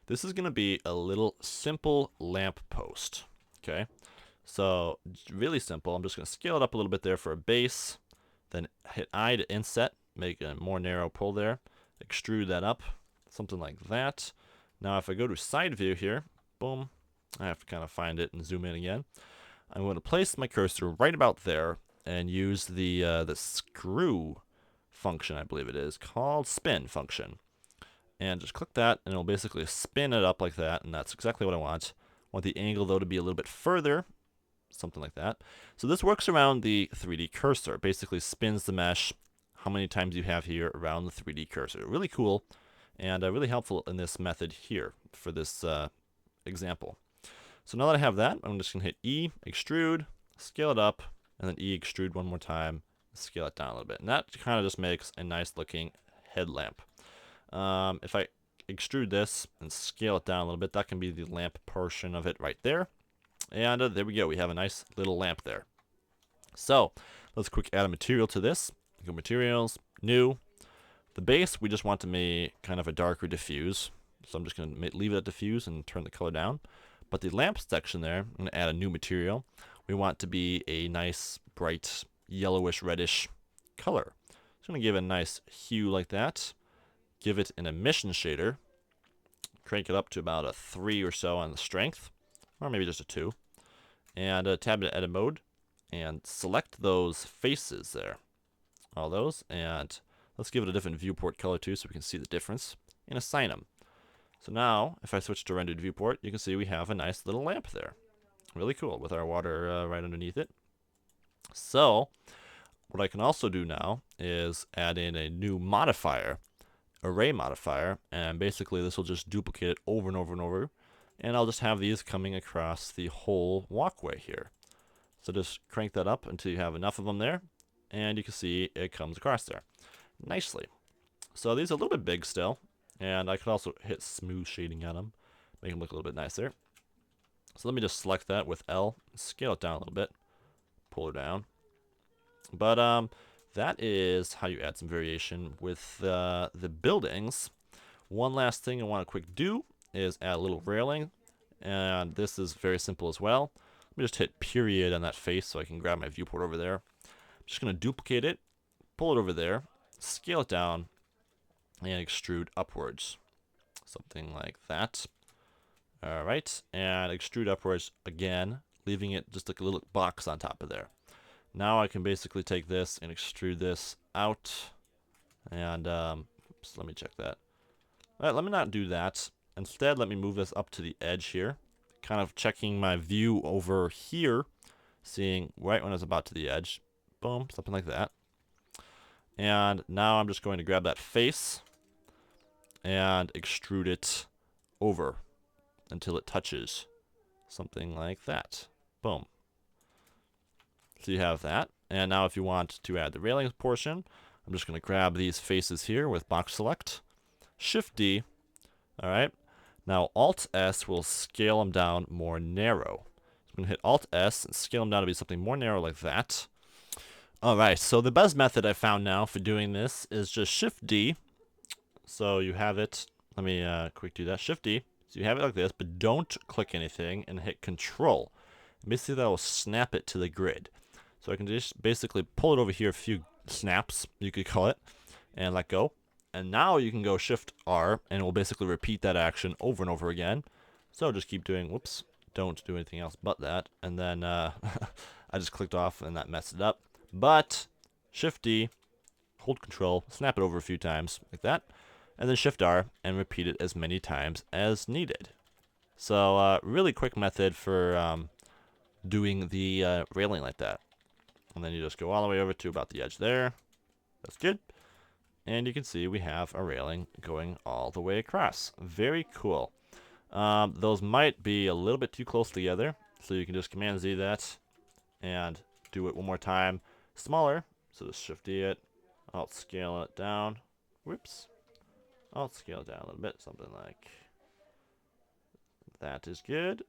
This is going to be a little simple lamp post, okay? So really simple. I'm just going to scale it up a little bit there for a base, then hit I to inset, make a more narrow pull there, extrude that up, something like that. Now if I go to side view here, boom, I have to kind of find it and zoom in again. I'm going to place my cursor right about there and use the screw function, I believe it is, called spin function. And just click that, and it'll basically spin it up like that, and that's exactly what I want. I want the angle, though, to be a little bit further, something like that. So this works around the 3D cursor. Basically spins the mesh how many times you have here around the 3D cursor. Really cool and really helpful in this method here for this example. So now that I have that, I'm just going to hit E, extrude, scale it up, and then E, extrude one more time, scale it down a little bit. And that kind of just makes a nice looking headlamp. If I extrude this and scale it down a little bit, that can be the lamp portion of it right there. And there we go. We have a nice little lamp there. So let's quick add a material to this. Go materials, new. The base, we just want to make kind of a darker diffuse. So I'm just going to leave it at diffuse and turn the color down. But the lamp section there, I'm going to add a new material. We want to be a nice, bright, yellowish, reddish color. So I'm going to give it a nice hue like that. Give it an emission shader. Crank it up to about a 3 or so on the strength. Or maybe just a 2. And tab into edit mode. And select those faces there. All those. And let's give it a different viewport color too so we can see the difference. And assign them. So now, if I switch to rendered viewport, you can see we have a nice little lamp there. Really cool with our water right underneath it. So, what I can also do now is add in a new modifier, array modifier, and basically this will just duplicate it over and over and over. And I'll just have these coming across the whole walkway here. So just crank that up until you have enough of them there, and you can see it comes across there nicely. So these are a little bit big still, and I could also hit smooth shading on them, make them look a little bit nicer. So let me just select that with L, scale it down a little bit, pull it down. But that is how you add some variation with the buildings. One last thing I want to quick do is add a little railing, and this is very simple as well. Let me just hit period on that face so I can grab my viewport over there. I'm just going to duplicate it, pull it over there, scale it down, and extrude upwards. Something like that. Alright, and extrude upwards again, leaving it just like a little box on top of there. Now I can basically take this and extrude this out. And oops, let me check that. Alright, let me not do that. Instead, let me move this up to the edge here. Kind of checking my view over here, seeing right when it's about to the edge. Boom, something like that. And now I'm just going to grab that face and extrude it over until it touches something like that. Boom. So you have that. And now if you want to add the railings portion, I'm just going to grab these faces here with box select, Shift D. All right. Now Alt S will scale them down more narrow. So I'm going to hit Alt S and scale them down to be something more narrow like that. All right. So the best method I found now for doing this is just Shift D. So you have it. Let me quick do that. Shift D. So you have it like this, but don't click anything and hit Control. Basically, that will snap it to the grid. So I can just basically pull it over here a few snaps, you could call it, and let go. And now you can go Shift R, and it will basically repeat that action over and over again. So just keep doing, whoops, don't do anything else but that. And then I just clicked off, and that messed it up. But Shift D, hold Control, snap it over a few times, like that. And then Shift R, and repeat it as many times as needed. So really quick method for doing the railing like that. And then you just go all the way over to about the edge there. That's good. And you can see we have a railing going all the way across. Very cool. Those might be a little bit too close together. So you can just Command Z that and do it one more time. Smaller. So just Shift D it. Alt scale it down. Whoops. Alt scale it down a little bit. Something like that is good.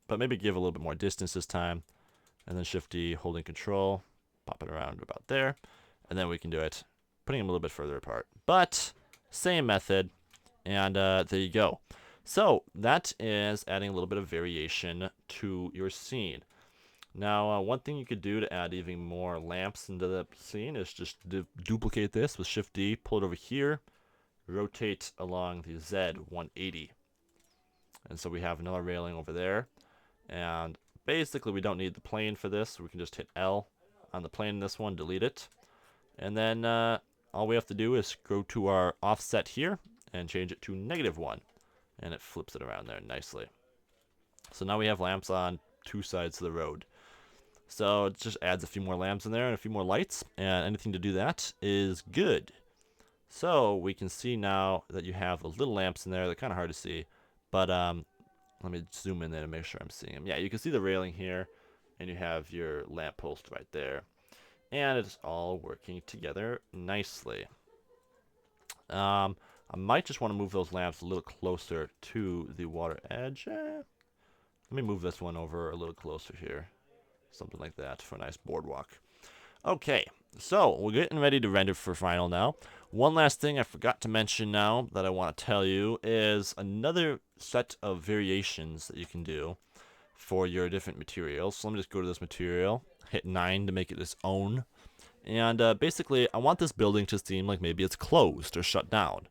But maybe give a little bit more distance this time. And then Shift D, holding Control, pop it around about there. And then we can do it, putting them a little bit further apart. But same method. And there you go. So that is adding a little bit of variation to your scene. Now, one thing you could do to add even more lamps into the scene is just duplicate this with Shift D, pull it over here, rotate along the Z 180. And so we have another railing over there. And basically we don't need the plane for this. We can just hit L on the plane in this one, delete it. And then all we have to do is go to our offset here and change it to -1. And it flips it around there nicely. So now we have lamps on two sides of the road. So it just adds a few more lamps in there and a few more lights. And anything to do that is good. So we can see now that you have the little lamps in there. They're kind of hard to see. But let me zoom in there to make sure I'm seeing them. Yeah, you can see the railing here, and you have your lamp post right there. And it's all working together nicely. I might just want to move those lamps a little closer to the water edge. Let me move this one over a little closer here. Something like that for a nice boardwalk. Okay, so we're getting ready to render for final now. One last thing I forgot to mention now that I want to tell you is another set of variations that you can do for your different materials. So let me just go to this material, hit 9 to make it its own. And basically, I want this building to seem like maybe it's closed or shut down.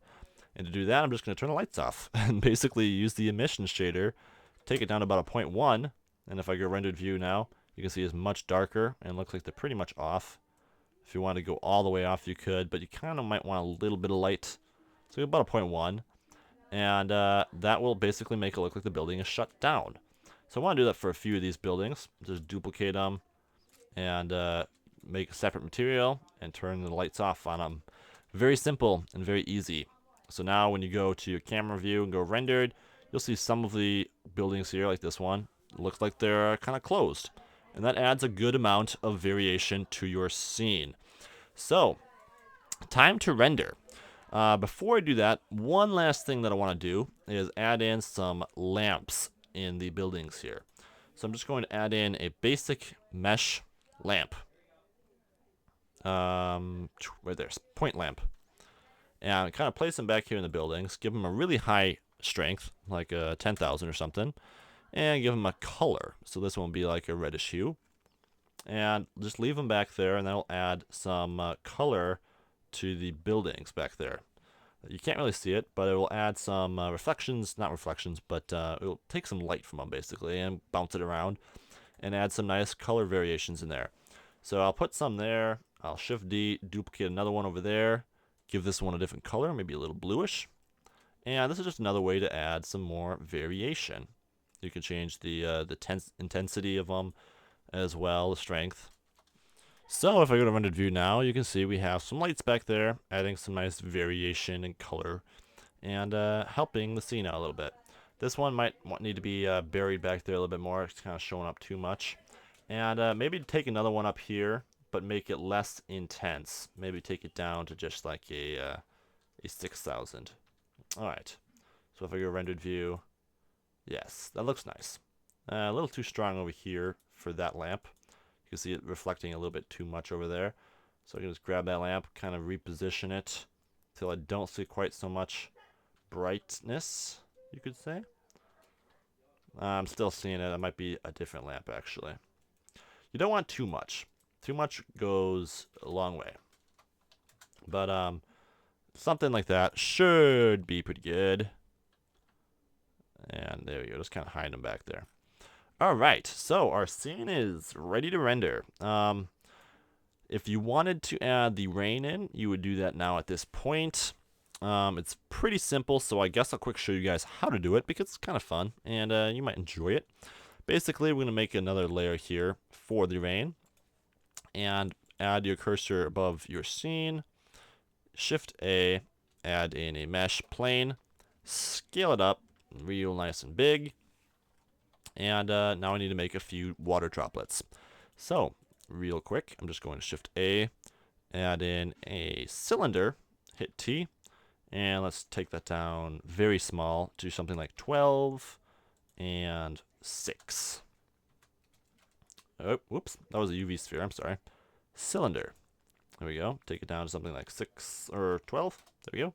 And to do that, I'm just going to turn the lights off and basically use the emission shader, take it down to about a 0.1. And if I go rendered view now, you can see it's much darker and looks like they're pretty much off. If you want to go all the way off, you could, but you kind of might want a little bit of light. So about a 0.1. And that will basically make it look like the building is shut down. So I want to do that for a few of these buildings. Just duplicate them and make a separate material and turn the lights off on them. Very simple and very easy. So now when you go to your camera view and go rendered, you'll see some of the buildings here, like this one. It looks like they're kind of closed. And that adds a good amount of variation to your scene. So, time to render. Before I do that, one last thing that I want to do is add in some lamps in the buildings here. So I'm just going to add in a basic mesh lamp. Right there, point lamp. And kind of place them back here in the buildings. Give them a really high strength, like a 10,000 or something. And give them a color. So this one will be like a reddish hue. And just leave them back there, and that'll add some color to the buildings back there. You can't really see it, but it will add some reflections, not reflections, but it will take some light from them basically and bounce it around and add some nice color variations in there. So I'll put some there. I'll Shift D, duplicate another one over there. Give this one a different color, maybe a little bluish. And this is just another way to add some more variation. You can change the intensity of them as well, the strength. So if I go to rendered view now, you can see we have some lights back there, adding some nice variation in color and helping the scene out a little bit. This one might need to be buried back there a little bit more. It's kind of showing up too much. And maybe take another one up here, but make it less intense. Maybe take it down to just like a 6,000. All right. So if I go rendered view, yes, that looks nice. A little too strong over here for that lamp. You can see it reflecting a little bit too much over there. So I can just grab that lamp, kind of reposition it till I don't see quite so much brightness, you could say. I'm still seeing it. It might be a different lamp, actually. You don't want too much. Too much goes a long way. But something like that should be pretty good. And there we go. Just kind of hide them back there. All right. So our scene is ready to render. If you wanted to add the rain in, you would do that now at this point. It's pretty simple, so I guess I'll quick show you guys how to do it because it's kind of fun and you might enjoy it. Basically, we're going to make another layer here for the rain and add your cursor above your scene. Shift A, add in a mesh plane, scale it up real nice and big. And now I need to make a few water droplets. So, real quick, I'm just going to Shift A, add in a cylinder, hit T. And let's take that down very small to something like 12 and 6. Oh, whoops. That was a UV sphere. I'm sorry. Cylinder. There we go. Take it down to something like 6 or 12. There we go.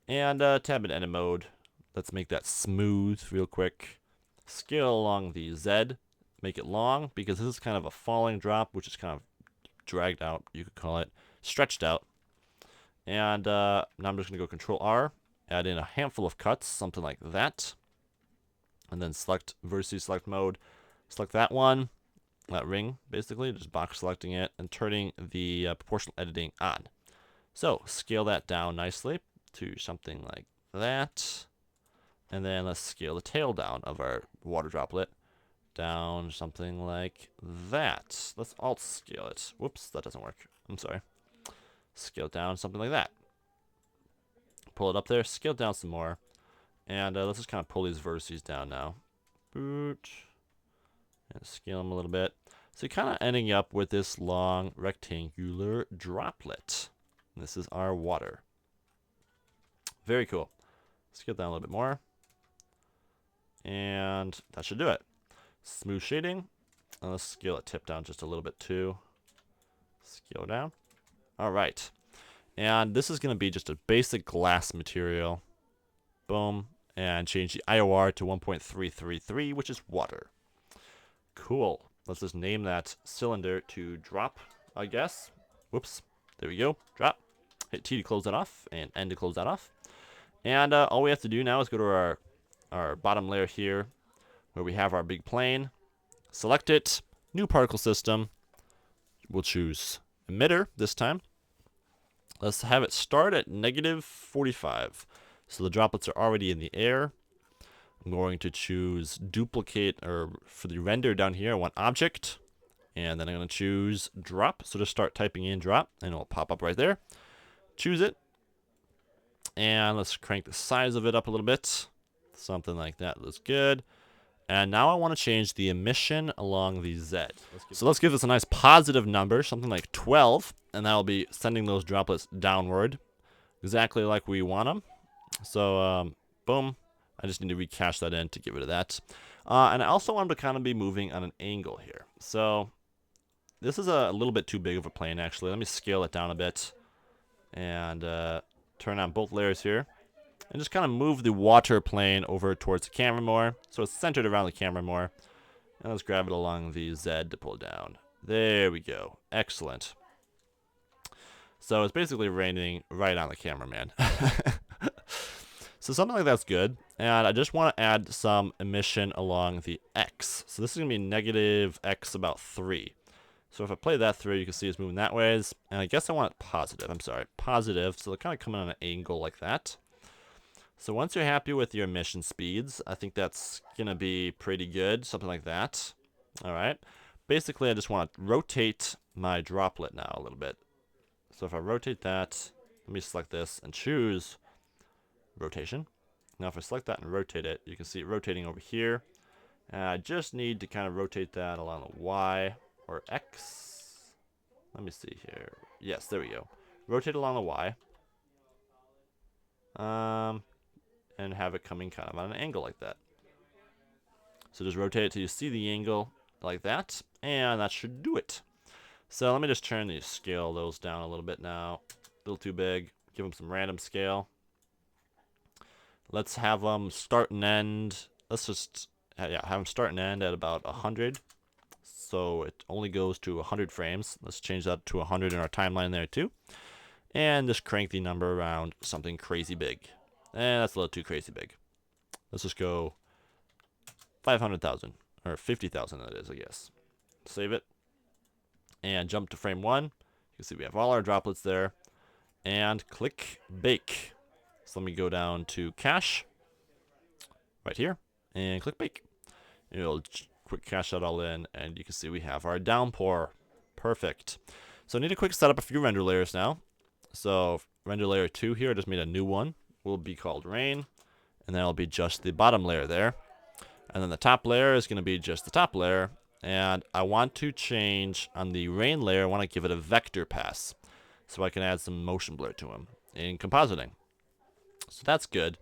And tab in edit mode. Let's make that smooth real quick. Scale along the Z. Make it long because this is kind of a falling drop, which is kind of dragged out, you could call it. Stretched out. And now I'm just going to go Control R, add in a handful of cuts, something like that. And then select vertices select mode. Select that one, that ring, basically, just box selecting it and turning the proportional editing on. So scale that down nicely to something like that. And then let's scale the tail down of our water droplet down something like that. Let's alt scale it. Whoops, that doesn't work. I'm sorry. Scale down something like that. Pull it up there, scale down some more. And let's just kind of pull these vertices down now. Boot. And scale them a little bit. So you're kind of ending up with this long rectangular droplet. And this is our water. Very cool. Scale down a little bit more. And that should do it. Smooth shading. And let's scale it tip down just a little bit too. Scale down. All right, and this is going to be just a basic glass material. Boom, and change the IOR to 1.333, which is water. Cool. Let's just name that cylinder to drop, I guess. Whoops, there we go, drop. Hit T to close that off, and N to close that off. And all we have to do now is go to our bottom layer here, where we have our big plane. Select it, new particle system. We'll choose emitter this time. Let's have it start at -45. So the droplets are already in the air. I'm going to choose duplicate, or for the render down here, I want object. And then I'm going to choose drop. So just start typing in drop, and it'll pop up right there. Choose it. And let's crank the size of it up a little bit. Something like that looks good. And now I want to change the emission along the Z. So let's give this a nice positive number, something like 12. And that'll be sending those droplets downward, exactly like we want them. So, boom. I just need to recache that in to get rid of that. And I also want them to kind of be moving on an angle here. So this is a little bit too big of a plane, actually. Let me scale it down a bit. And turn on both layers here. And just kind of move the water plane over towards the camera more. So it's centered around the camera more. And let's grab it along the Z to pull down. There we go. Excellent. So it's basically raining right on the cameraman. So something like that's good. And I just want to add some emission along the X. So this is going to be negative X about 3. So if I play that through, you can see it's moving that ways. And I guess I want it positive. I'm sorry. Positive. So they're kind of coming on an angle like that. So once you're happy with your emission speeds, I think that's going to be pretty good, something like that. All right. Basically, I just want to rotate my droplet now a little bit. So if I rotate that, let me select this and choose rotation. Now if I select that and rotate it, you can see it rotating over here. And I just need to kind of rotate that along the Y or X. Let me see here. Yes, there we go. Rotate along the Y. And have it coming kind of on an angle like that. So just rotate it till you see the angle like that, and that should do it. So let me just turn these, scale those down a little bit now. A little too big. Give them some random scale. Let's have them start and end. Let's just have them start and end at about 100. So it only goes to 100 frames. Let's change that to 100 in our timeline there too. And just crank the number around something crazy big. That's a little too crazy big. Let's just go 500,000 or 50,000 that is, I guess. Save it and jump to frame 1. You can see we have all our droplets there, and click bake. So let me go down to cache right here and click bake. It'll quick cache that all in, and you can see we have our downpour. Perfect. So I need to quick set up a few render layers now. So render layer 2 here, I just made a new one. Will be called rain, and that'll be just the bottom layer there. And then the top layer is going to be just the top layer. And I want to change on the rain layer, I want to give it a vector pass, so I can add some motion blur to them in compositing. So that's good.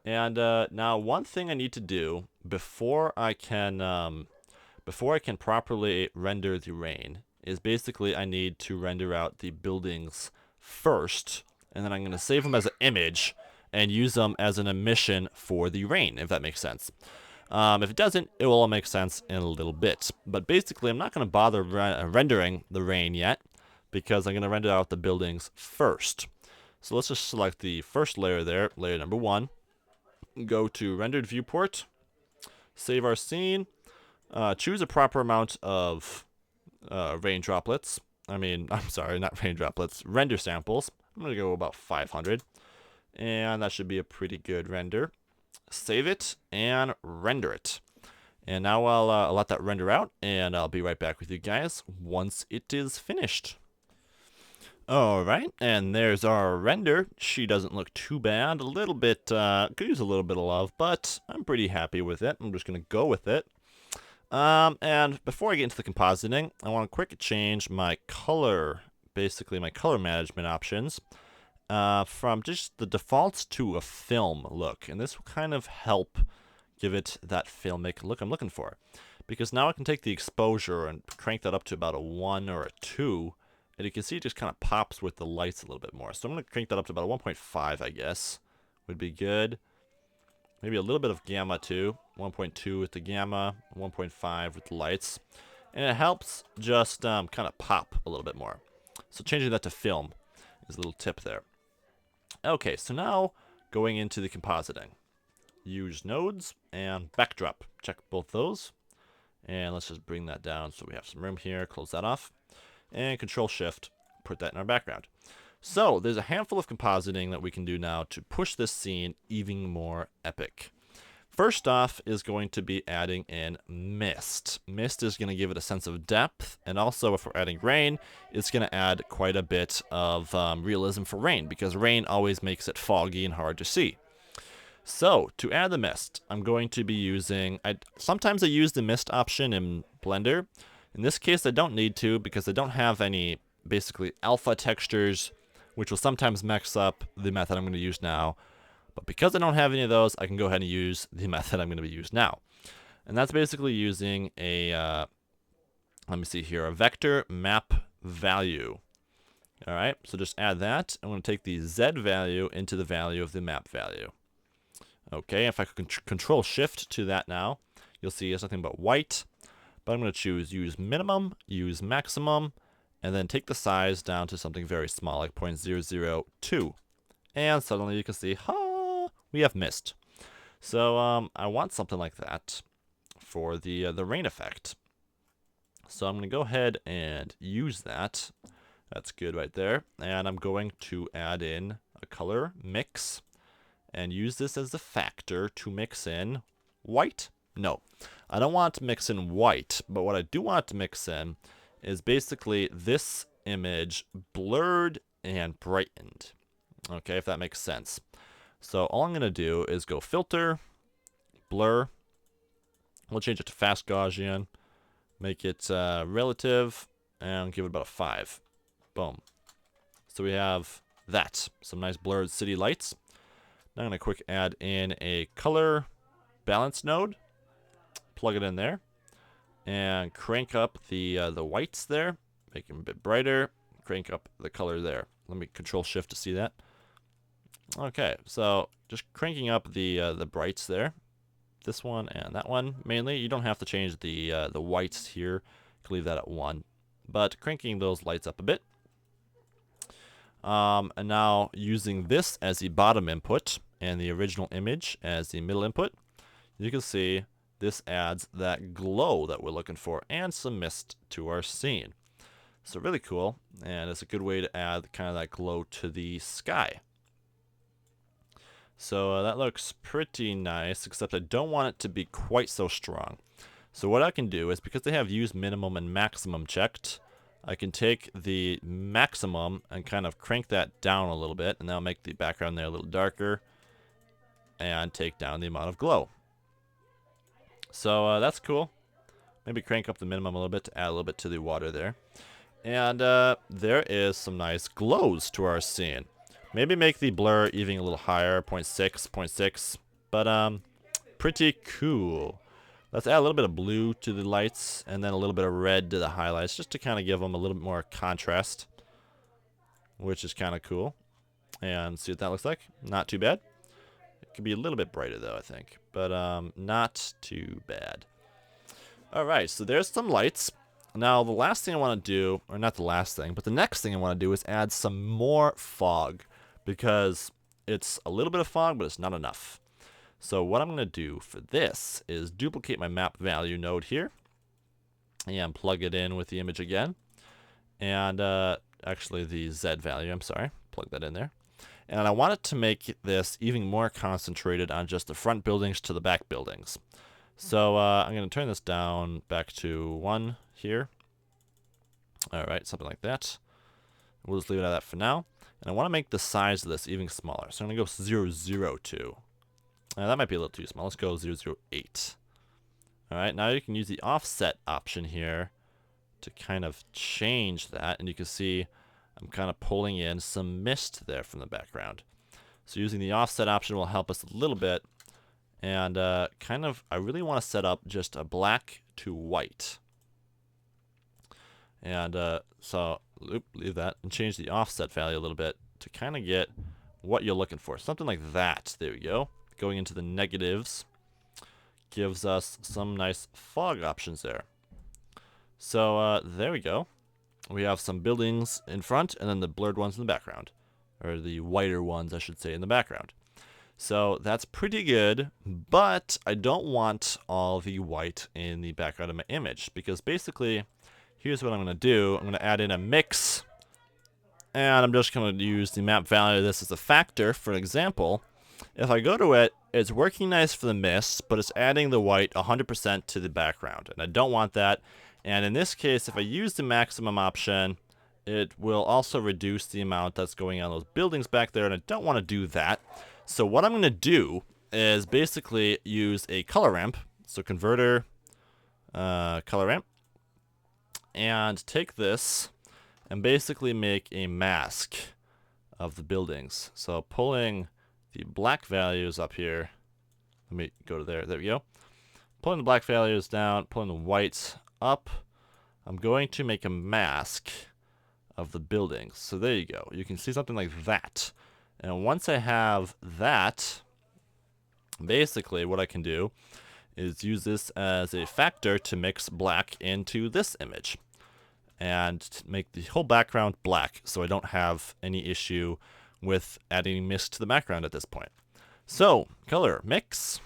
And now one thing I need to do before I can properly render the rain is basically I need to render out the buildings first, and then I'm going to save them as an image and use them as an emission for the rain, if that makes sense. If it doesn't, it will all make sense in a little bit. But basically, I'm not going to bother rendering the rain yet, because I'm going to render out the buildings first. So let's just select the first layer there, layer number 1. Go to rendered viewport, save our scene, choose a proper amount of rain droplets. I'm sorry, not rain droplets, render samples. I'm going to go about 500. And that should be a pretty good render. Save it and render it. And now I'll let that render out, and I'll be right back with you guys once it is finished. Alright, and there's our render. She doesn't look too bad. A little bit, could use a little bit of love, but I'm pretty happy with it. I'm just going to go with it. And before I get into the compositing, I want to quick change my color, basically my color management options. From just the defaults to a film look, and this will kind of help give it that filmic look I'm looking for, because now I can take the exposure and crank that up to about a 1 or a 2, and you can see it just kind of pops with the lights a little bit more. So I'm going to crank that up to about a 1.5, I guess, would be good. Maybe a little bit of gamma too, 1.2 with the gamma, 1.5 with the lights, and it helps just kind of pop a little bit more. So changing that to film is a little tip there. Okay, so now going into the compositing. Use nodes and backdrop. Check both those. And let's just bring that down so we have some room here. Close that off. And Control Shift, put that in our background. So there's a handful of compositing that we can do now to push this scene even more epic. First off is going to be adding in mist. Mist is going to give it a sense of depth, and also if we're adding rain, it's going to add quite a bit of realism for rain, because rain always makes it foggy and hard to see. So to add the mist, I'm going to be using, sometimes I use the mist option in Blender. In this case, I don't need to, because I don't have any basically alpha textures, which will sometimes mix up the method I'm going to use now. But because I don't have any of those, I can go ahead and use the method I'm going to be using now. And that's basically using a, let me see here, a vector map value. All right, so just add that. I'm going to take the Z value into the value of the map value. Okay, if I could Control Shift to that now, you'll see it's nothing but white. But I'm going to choose use minimum, use maximum, and then take the size down to something very small, like 0.002. And suddenly you can see, we have mist. So I want something like that for the rain effect. So I'm going to go ahead and use that. That's good right there. And I'm going to add in a color mix and use this as a factor to mix in white. No, I don't want to mix in white, but what I do want to mix in is basically this image blurred and brightened. Okay, if that makes sense. So all I'm going to do is go filter, blur. We'll change it to fast Gaussian, make it relative, and give it about a 5. Boom. So we have that. Some nice blurred city lights. Now I'm going to quick add in a color balance node. Plug it in there. And crank up the whites there. Make them a bit brighter. Crank up the color there. Let me control shift to see that. Okay, so just cranking up the brights there. This one and that one mainly. You don't have to change the whites here. You can leave that at 1. But cranking those lights up a bit. And now using this as the bottom input and the original image as the middle input, you can see this adds that glow that we're looking for and some mist to our scene. So really cool, and it's a good way to add kind of that glow to the sky. So that looks pretty nice, except I don't want it to be quite so strong. So what I can do is, because they have use minimum and maximum checked, I can take the maximum and kind of crank that down a little bit, and that'll make the background there a little darker and take down the amount of glow. So that's cool. Maybe crank up the minimum a little bit to add a little bit to the water there. And there is some nice glows to our scene. Maybe make the blur even a little higher, 0.6, 0.6. But pretty cool. Let's add a little bit of blue to the lights and then a little bit of red to the highlights, just to kind of give them a little bit more contrast, which is kind of cool. And see what that looks like. Not too bad. It could be a little bit brighter though, I think, but not too bad. All right, so there's some lights. Now the last thing I want to do, or not the last thing, but the next thing I want to do is add some more fog, because it's a little bit of fog, but it's not enough. So what I'm going to do for this is duplicate my map value node here and plug it in with the image again. And actually the Z value, I'm sorry, plug that in there. And I want it to make this even more concentrated on just the front buildings to the back buildings. So I'm going to turn this down back to 1 here. All right, something like that. We'll just leave it at that for now. And I want to make the size of this even smaller. So I'm going to go 002. That might be a little too small. Let's go 008. All right, now you can use the offset option here to kind of change that. And you can see I'm kind of pulling in some mist there from the background. So using the offset option will help us a little bit. And I really want to set up just a black to white. And so leave that and change the offset value a little bit to kind of get what you're looking for. Something like that. There we go. Going into the negatives gives us some nice fog options there. So there we go. We have some buildings in front and then the blurred ones in the background. Or the whiter ones, I should say, in the background. So that's pretty good, but I don't want all the white in the background of my image, because basically, here's what I'm going to do. I'm going to add in a mix, and I'm just going to use the map value of this as a factor. For example, if I go to it, it's working nice for the mist, but it's adding the white 100% to the background, and I don't want that. And in this case, if I use the maximum option, it will also reduce the amount that's going on those buildings back there, and I don't want to do that. So what I'm going to do is basically use a color ramp, so converter, color ramp, and take this and basically make a mask of the buildings. So pulling the black values up here, let me go to there, there we go. Pulling the black values down, pulling the whites up, I'm going to make a mask of the buildings. So there you go. You can see something like that. And once I have that, basically what I can do is use this as a factor to mix black into this image and make the whole background black, so I don't have any issue with adding mist to the background at this point. So color mix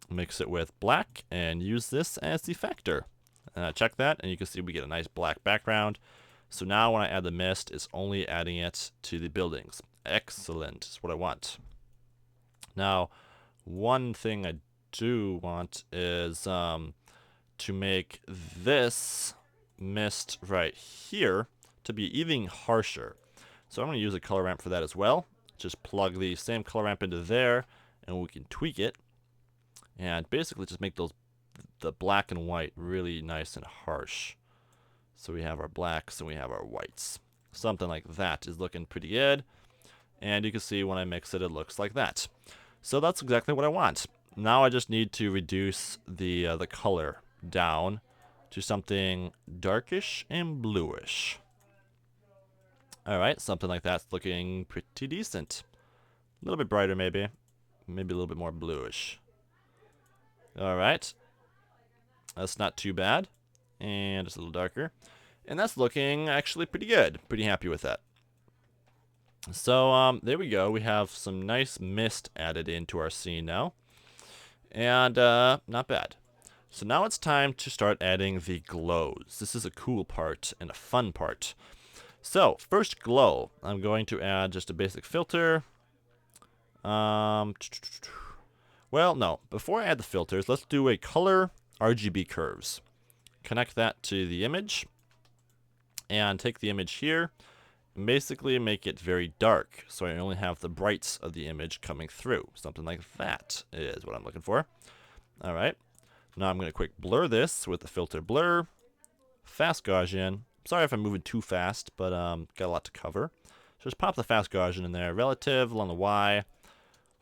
it with black and use this as the factor. Check that and you can see we get a nice black background. So now when I add the mist, it's only adding it to the buildings. Excellent, is what I want. Now, one thing I do want is to make this mist right here to be even harsher. So I'm going to use a color ramp for that as well. Just plug the same color ramp into there, and we can tweak it. And basically just make the black and white really nice and harsh. So we have our blacks and we have our whites. Something like that is looking pretty good. And you can see when I mix it, it looks like that. So that's exactly what I want. Now I just need to reduce the color down to something darkish and bluish. Alright, something like that's looking pretty decent. A little bit brighter maybe. Maybe a little bit more bluish. Alright. That's not too bad. And just a little darker. And that's looking actually pretty good. Pretty happy with that. So there we go. We have some nice mist added into our scene now. And not bad. So now it's time to start adding the glows. This is a cool part and a fun part. So first glow, I'm going to add just a basic filter. Well, no. Before I add the filters, let's do a color RGB curves. Connect that to the image. And take the image here. And basically make it very dark. So I only have the brights of the image coming through. Something like that is what I'm looking for. Alright. Now I'm going to quick blur this with the filter blur. Fast Gaussian. Sorry if I'm moving too fast, but got a lot to cover. So just pop the fast Gaussian in there. Relative along the Y.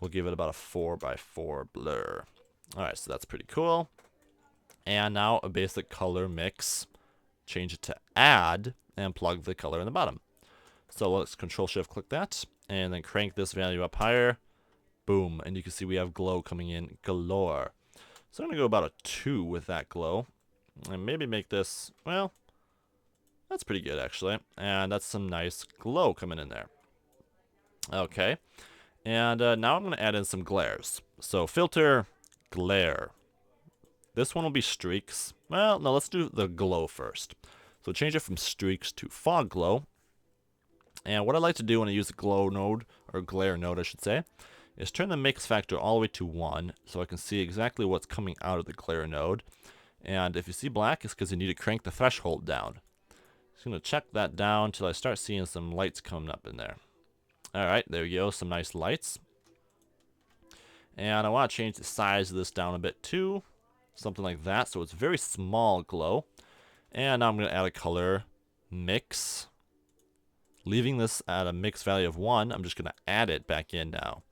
We'll give it about a 4x4 blur. Alright, so that's pretty cool. And now a basic color mix. Change it to add and plug the color in the bottom. So let's Control-Shift-click that and then crank this value up higher. Boom. And you can see we have glow coming in galore. So I'm going to go about a 2 with that glow. And maybe make this, well, that's pretty good actually. And that's some nice glow coming in there. Okay. And now I'm going to add in some glares. So filter, glare. This one will be streaks. Well, no, let's do the glow first. So change it from streaks to fog glow. And what I like to do when I use the glow node, or glare node I should say, is turn the mix factor all the way to 1 so I can see exactly what's coming out of the glare node. And if you see black, it's because you need to crank the threshold down. Just going to check that down until I start seeing some lights coming up in there. Alright, there we go, some nice lights. And I want to change the size of this down a bit too. Something like that, so it's very small glow. And now I'm going to add a color mix. Leaving this at a mix value of 1, I'm just going to add it back in now.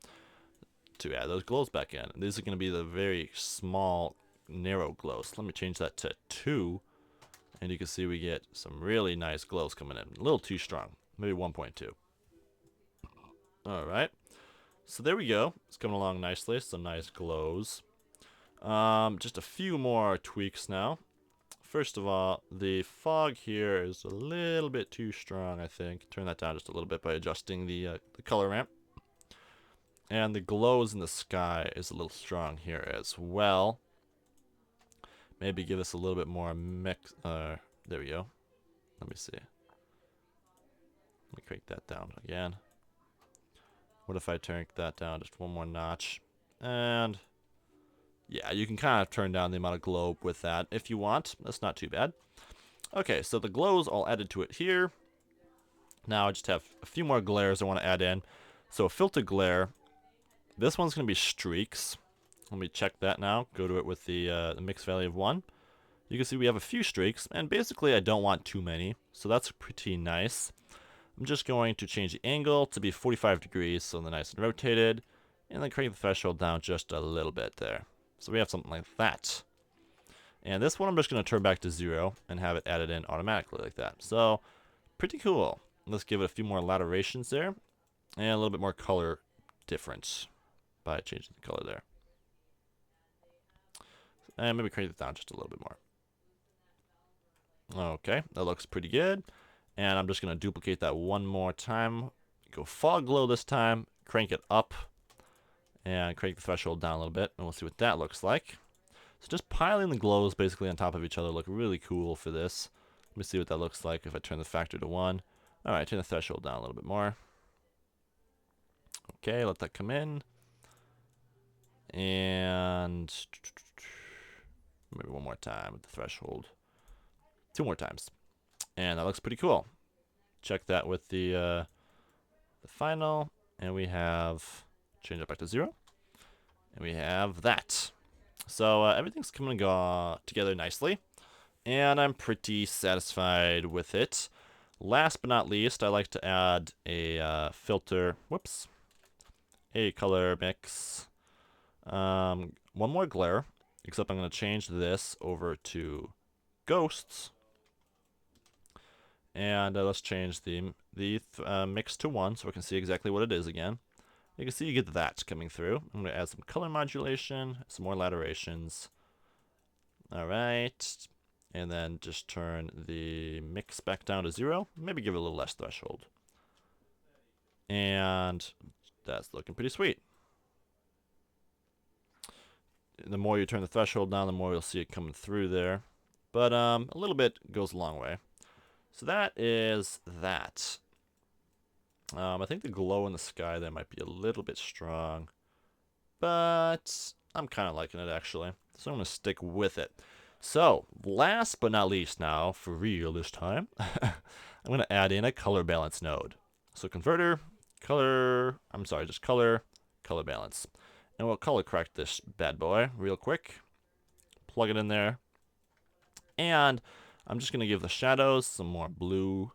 To add those glows back in. And these are going to be the very small, narrow glows. Let me change that to 2. And you can see we get some really nice glows coming in. A little too strong. Maybe 1.2. Alright. So there we go. It's coming along nicely. Some nice glows. Just a few more tweaks now. First of all, the fog here is a little bit too strong, I think. Turn that down just a little bit by adjusting the color ramp. And the glows in the sky is a little strong here as well. Maybe give us a little bit more mix. There we go. Let me see. Let me crank that down again. What if I turn that down just one more notch? And yeah, you can kind of turn down the amount of glow with that if you want. That's not too bad. Okay, so the glows all added to it here. Now I just have a few more glares I want to add in. So a filter glare. This one's going to be streaks. Let me check that now. Go to it with the mix value of 1. You can see we have a few streaks, and basically I don't want too many, so that's pretty nice. I'm just going to change the angle to be 45 degrees, so they're nice and rotated, and then crank the threshold down just a little bit there. So we have something like that. And this one I'm just going to turn back to 0 and have it added in automatically like that. So pretty cool. Let's give it a few more laterations there, and a little bit more color difference by changing the color there. And maybe crank it down just a little bit more. Okay, that looks pretty good. And I'm just going to duplicate that one more time. Go fog glow this time. Crank it up. And crank the threshold down a little bit. And we'll see what that looks like. So just piling the glows basically on top of each other look really cool for this. Let me see what that looks like if I turn the factor to 1. Alright, turn the threshold down a little bit more. Okay, let that come in. And maybe one more time with the threshold. 2 more times. And that looks pretty cool. Check that with the final, and we have, change it back to 0, and we have that. So everything's coming together nicely, and I'm pretty satisfied with it. Last but not least, I like to add a filter, a color mix, one more glare, except I'm going to change this over to ghosts. And let's change the mix to 1 so we can see exactly what it is again. You can see you get that coming through. I'm going to add some color modulation, some more laterations. Alright. And then just turn the mix back down to 0. Maybe give it a little less threshold. And that's looking pretty sweet. The more you turn the threshold down, the more you'll see it coming through there. But a little bit goes a long way. So that is that. I think the glow in the sky there might be a little bit strong, but I'm kind of liking it actually. So I'm going to stick with it. So last but not least now, for real this time, I'm going to add in a color balance node. So converter, color balance. And we'll color correct this bad boy real quick. Plug it in there. And I'm just going to give the shadows some more blue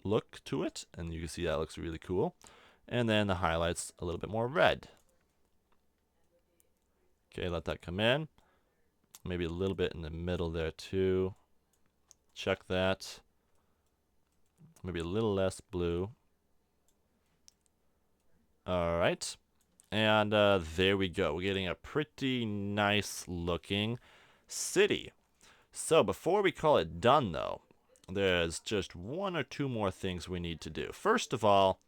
look to it, and you can see that looks really cool. And then the highlights a little bit more red. Okay, let that come in. Maybe a little bit in the middle there too. Check that. Maybe a little less blue. Alright. And there we go. We're getting a pretty nice looking city. So before we call it done though, there's just 1 or 2 more things we need to do. First of all,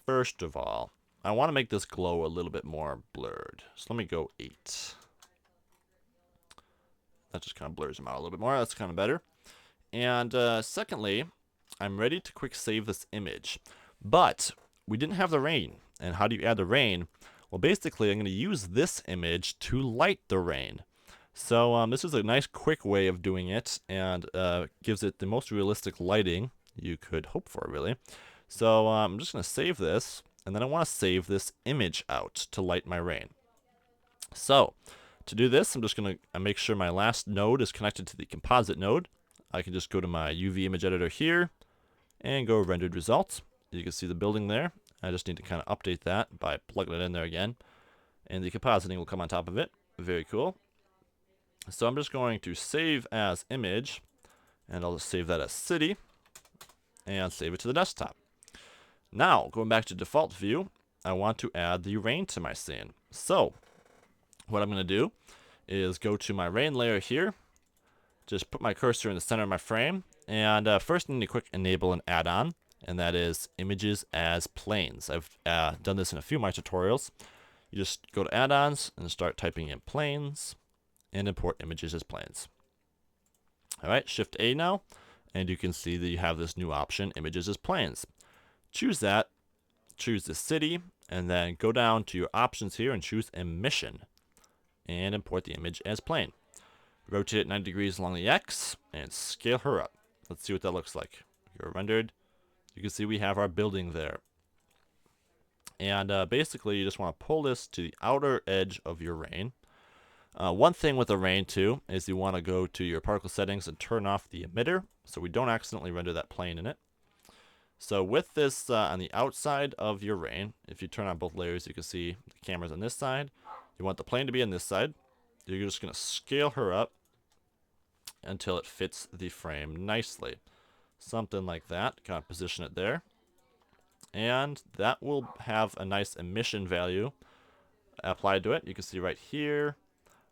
I want to make this glow a little bit more blurred. So let me go 8. That just kind of blurs them out a little bit more. That's kind of better. And secondly, I'm ready to quick save this image. But we didn't have the rain. And how do you add the rain? Well, basically, I'm going to use this image to light the rain. So this is a nice quick way of doing it, and gives it the most realistic lighting you could hope for, really. So I'm just going to save this, and then I want to save this image out to light my rain. So to do this, I'm just going to make sure my last node is connected to the composite node. I can just go to my UV image editor here and go rendered results. You can see the building there. I just need to kind of update that by plugging it in there again, and the compositing will come on top of it. Very cool. So I'm just going to save as image, and I'll just save that as city, and save it to the desktop. Now, going back to default view, I want to add the rain to my scene. So, what I'm going to do is go to my rain layer here, just put my cursor in the center of my frame, and first I need to quick enable an add-on, and that is images as planes. I've done this in a few of my tutorials. You just go to add-ons and start typing in planes, and import images as planes. Alright, Shift A now, and you can see that you have this new option, images as planes. Choose that, choose the city, and then go down to your options here and choose emission, and import the image as plane. Rotate it 90 degrees along the X, and scale her up. Let's see what that looks like. You're rendered. You can see we have our building there. And basically, you just want to pull this to the outer edge of your rain. One thing with the rain too is you want to go to your particle settings and turn off the emitter so we don't accidentally render that plane in it. So with this on the outside of your rain, if you turn on both layers, you can see the camera's on this side. You want the plane to be on this side. You're just going to scale her up until it fits the frame nicely. Something like that. Kind of position it there. And that will have a nice emission value applied to it. You can see right here.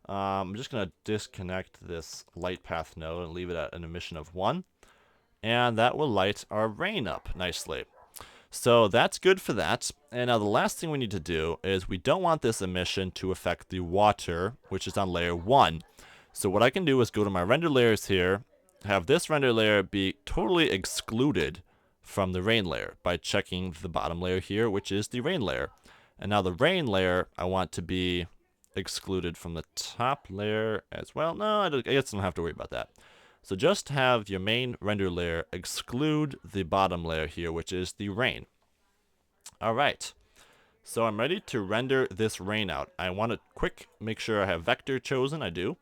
I'm just going to disconnect this light path node and leave it at an emission of 1. And that will light our rain up nicely. So that's good for that. And now the last thing we need to do is we don't want this emission to affect the water, which is on layer 1. So what I can do is go to my render layers here, have this render layer be totally excluded from the rain layer by checking the bottom layer here, which is the rain layer. And now the rain layer I want to be excluded from the top layer as well. No, I guess I don't have to worry about that. So just have your main render layer exclude the bottom layer here, which is the rain. All right. So I'm ready to render this rain out. I want to make sure I have vector chosen. I do.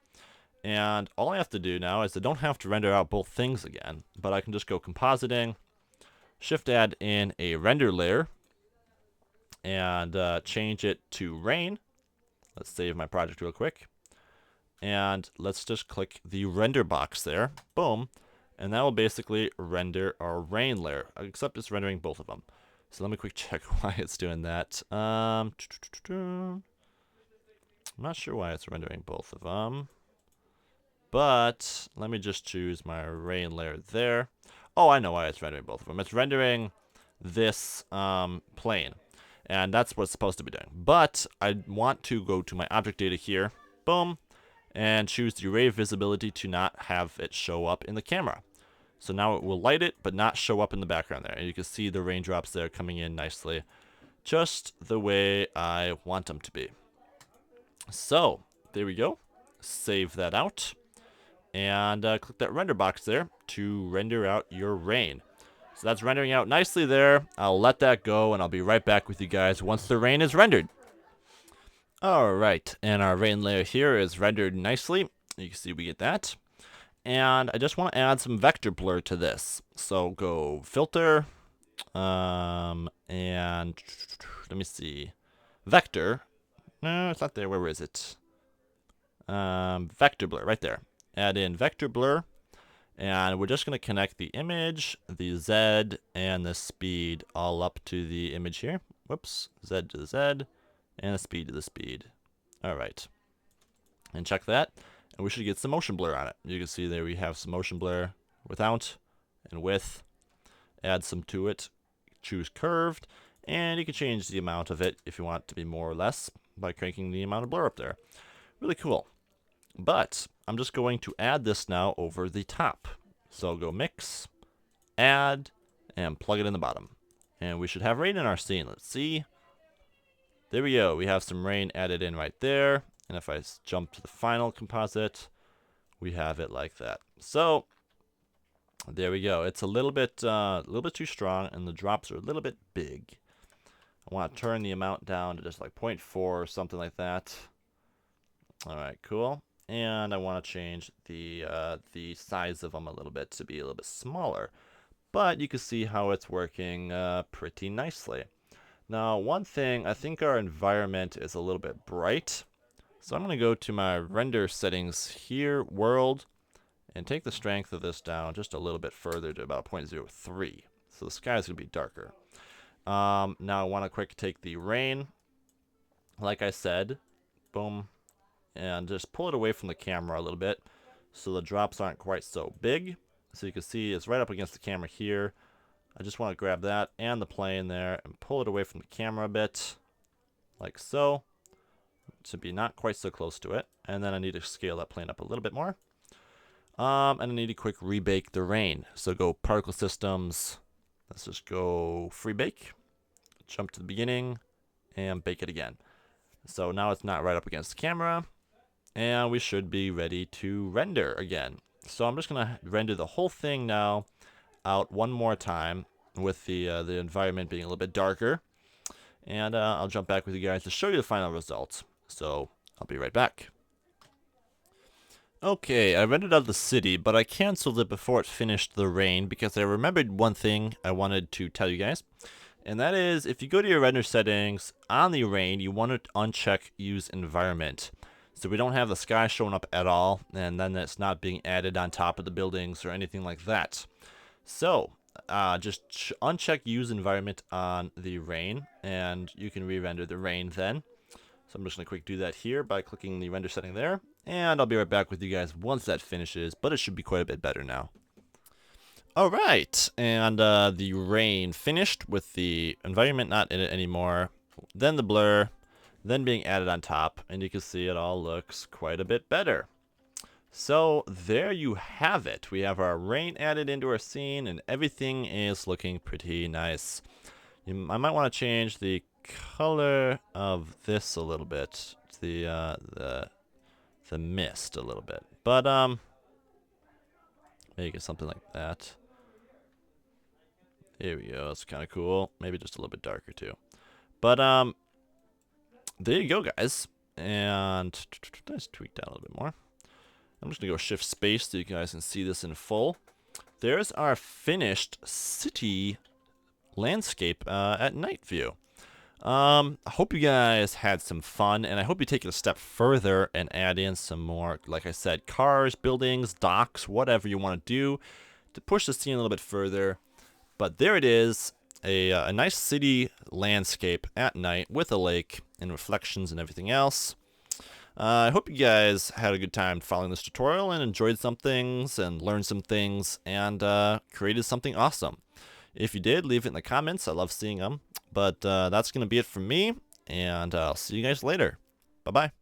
And all I have to do now is I don't have to render out both things again, but I can just go compositing, shift add in a render layer, and change it to rain. Let's save my project real quick. And let's just click the render box there. Boom. And that will basically render our rain layer, except it's rendering both of them. So let me quick check why it's doing that. I'm not sure why it's rendering both of them. But let me just choose my rain layer there. Oh, I know why it's rendering both of them. It's rendering this plane. And that's what it's supposed to be doing. But I want to go to my object data here. Boom. And choose the array visibility to not have it show up in the camera. So now it will light it, but not show up in the background there. And you can see the raindrops there coming in nicely, just the way I want them to be. So there we go. Save that out. And click that render box there to render out your rain. So that's rendering out nicely there. I'll let that go, and I'll be right back with you guys once the rain is rendered. Alright, and our rain layer here is rendered nicely. You can see we get that. And I just want to add some vector blur to this. So go filter, and let me see. Vector. No, it's not there. Where is it? Vector blur, right there. Add in vector blur. And we're just going to connect the image, the Z, and the speed all up to the image here. Whoops. Z to the Z, and the speed to the speed. Alright. And check that. And we should get some motion blur on it. You can see there we have some motion blur without and with. Add some to it. Choose curved. And you can change the amount of it if you want it to be more or less by cranking the amount of blur up there. Really cool. But I'm just going to add this now over the top. So go mix, add, and plug it in the bottom. And we should have rain in our scene. Let's see. There we go. We have some rain added in right there. And if I jump to the final composite, we have it like that. So there we go. It's a little bit too strong, and the drops are a little bit big. I want to turn the amount down to just like 0.4 or something like that. All right, cool. And I want to change the size of them a little bit to be a little bit smaller. But you can see how it's working pretty nicely. Now, one thing, I think our environment is a little bit bright. So I'm going to go to my render settings here, world, and take the strength of this down just a little bit further to about 0.03. So the sky is going to be darker. Now I want to quick take the rain, like I said, boom, and just pull it away from the camera a little bit so the drops aren't quite so big. So you can see it's right up against the camera here. I just want to grab that and the plane there and pull it away from the camera a bit, like so, to be not quite so close to it. And then I need to scale that plane up a little bit more. And I need to quick rebake the rain. So go particle systems. Let's just go free bake. Jump to the beginning and bake it again. So now it's not right up against the camera. And we should be ready to render again. So I'm just going to render the whole thing now out one more time with the environment being a little bit darker. And I'll jump back with you guys to show you the final results. So I'll be right back. Okay, I rendered out the city, but I canceled it before it finished the rain because I remembered one thing I wanted to tell you guys. And that is, if you go to your render settings, on the rain, you want to uncheck use environment. So we don't have the sky showing up at all, and then it's not being added on top of the buildings or anything like that. So just uncheck use environment on the rain, and you can re-render the rain then. So I'm just going to quick do that here by clicking the render setting there. And I'll be right back with you guys once that finishes, but it should be quite a bit better now. Alright, and the rain finished with the environment not in it anymore. Then the blur, then being added on top, and you can see it all looks quite a bit better. So there you have it. We have our rain added into our scene, and everything is looking pretty nice. I might want to change the color of this a little bit, the mist a little bit. But Make it something like that. Here we go. That's kind of cool. Maybe just a little bit darker too. But there you go, guys. And let's tweak that a little bit more. I'm just gonna go shift space so you guys can see this in full. There's our finished city landscape at night view. I hope you guys had some fun, and I hope you take it a step further and add in some more, like I said, cars, buildings, docks, whatever you want to do to push the scene a little bit further. But there it is, a nice city landscape at night with a lake and reflections and everything else. I hope you guys had a good time following this tutorial and enjoyed some things and learned some things and created something awesome. If you did, leave it in the comments. I love seeing them. But that's going to be it from me, and I'll see you guys later. Bye-bye.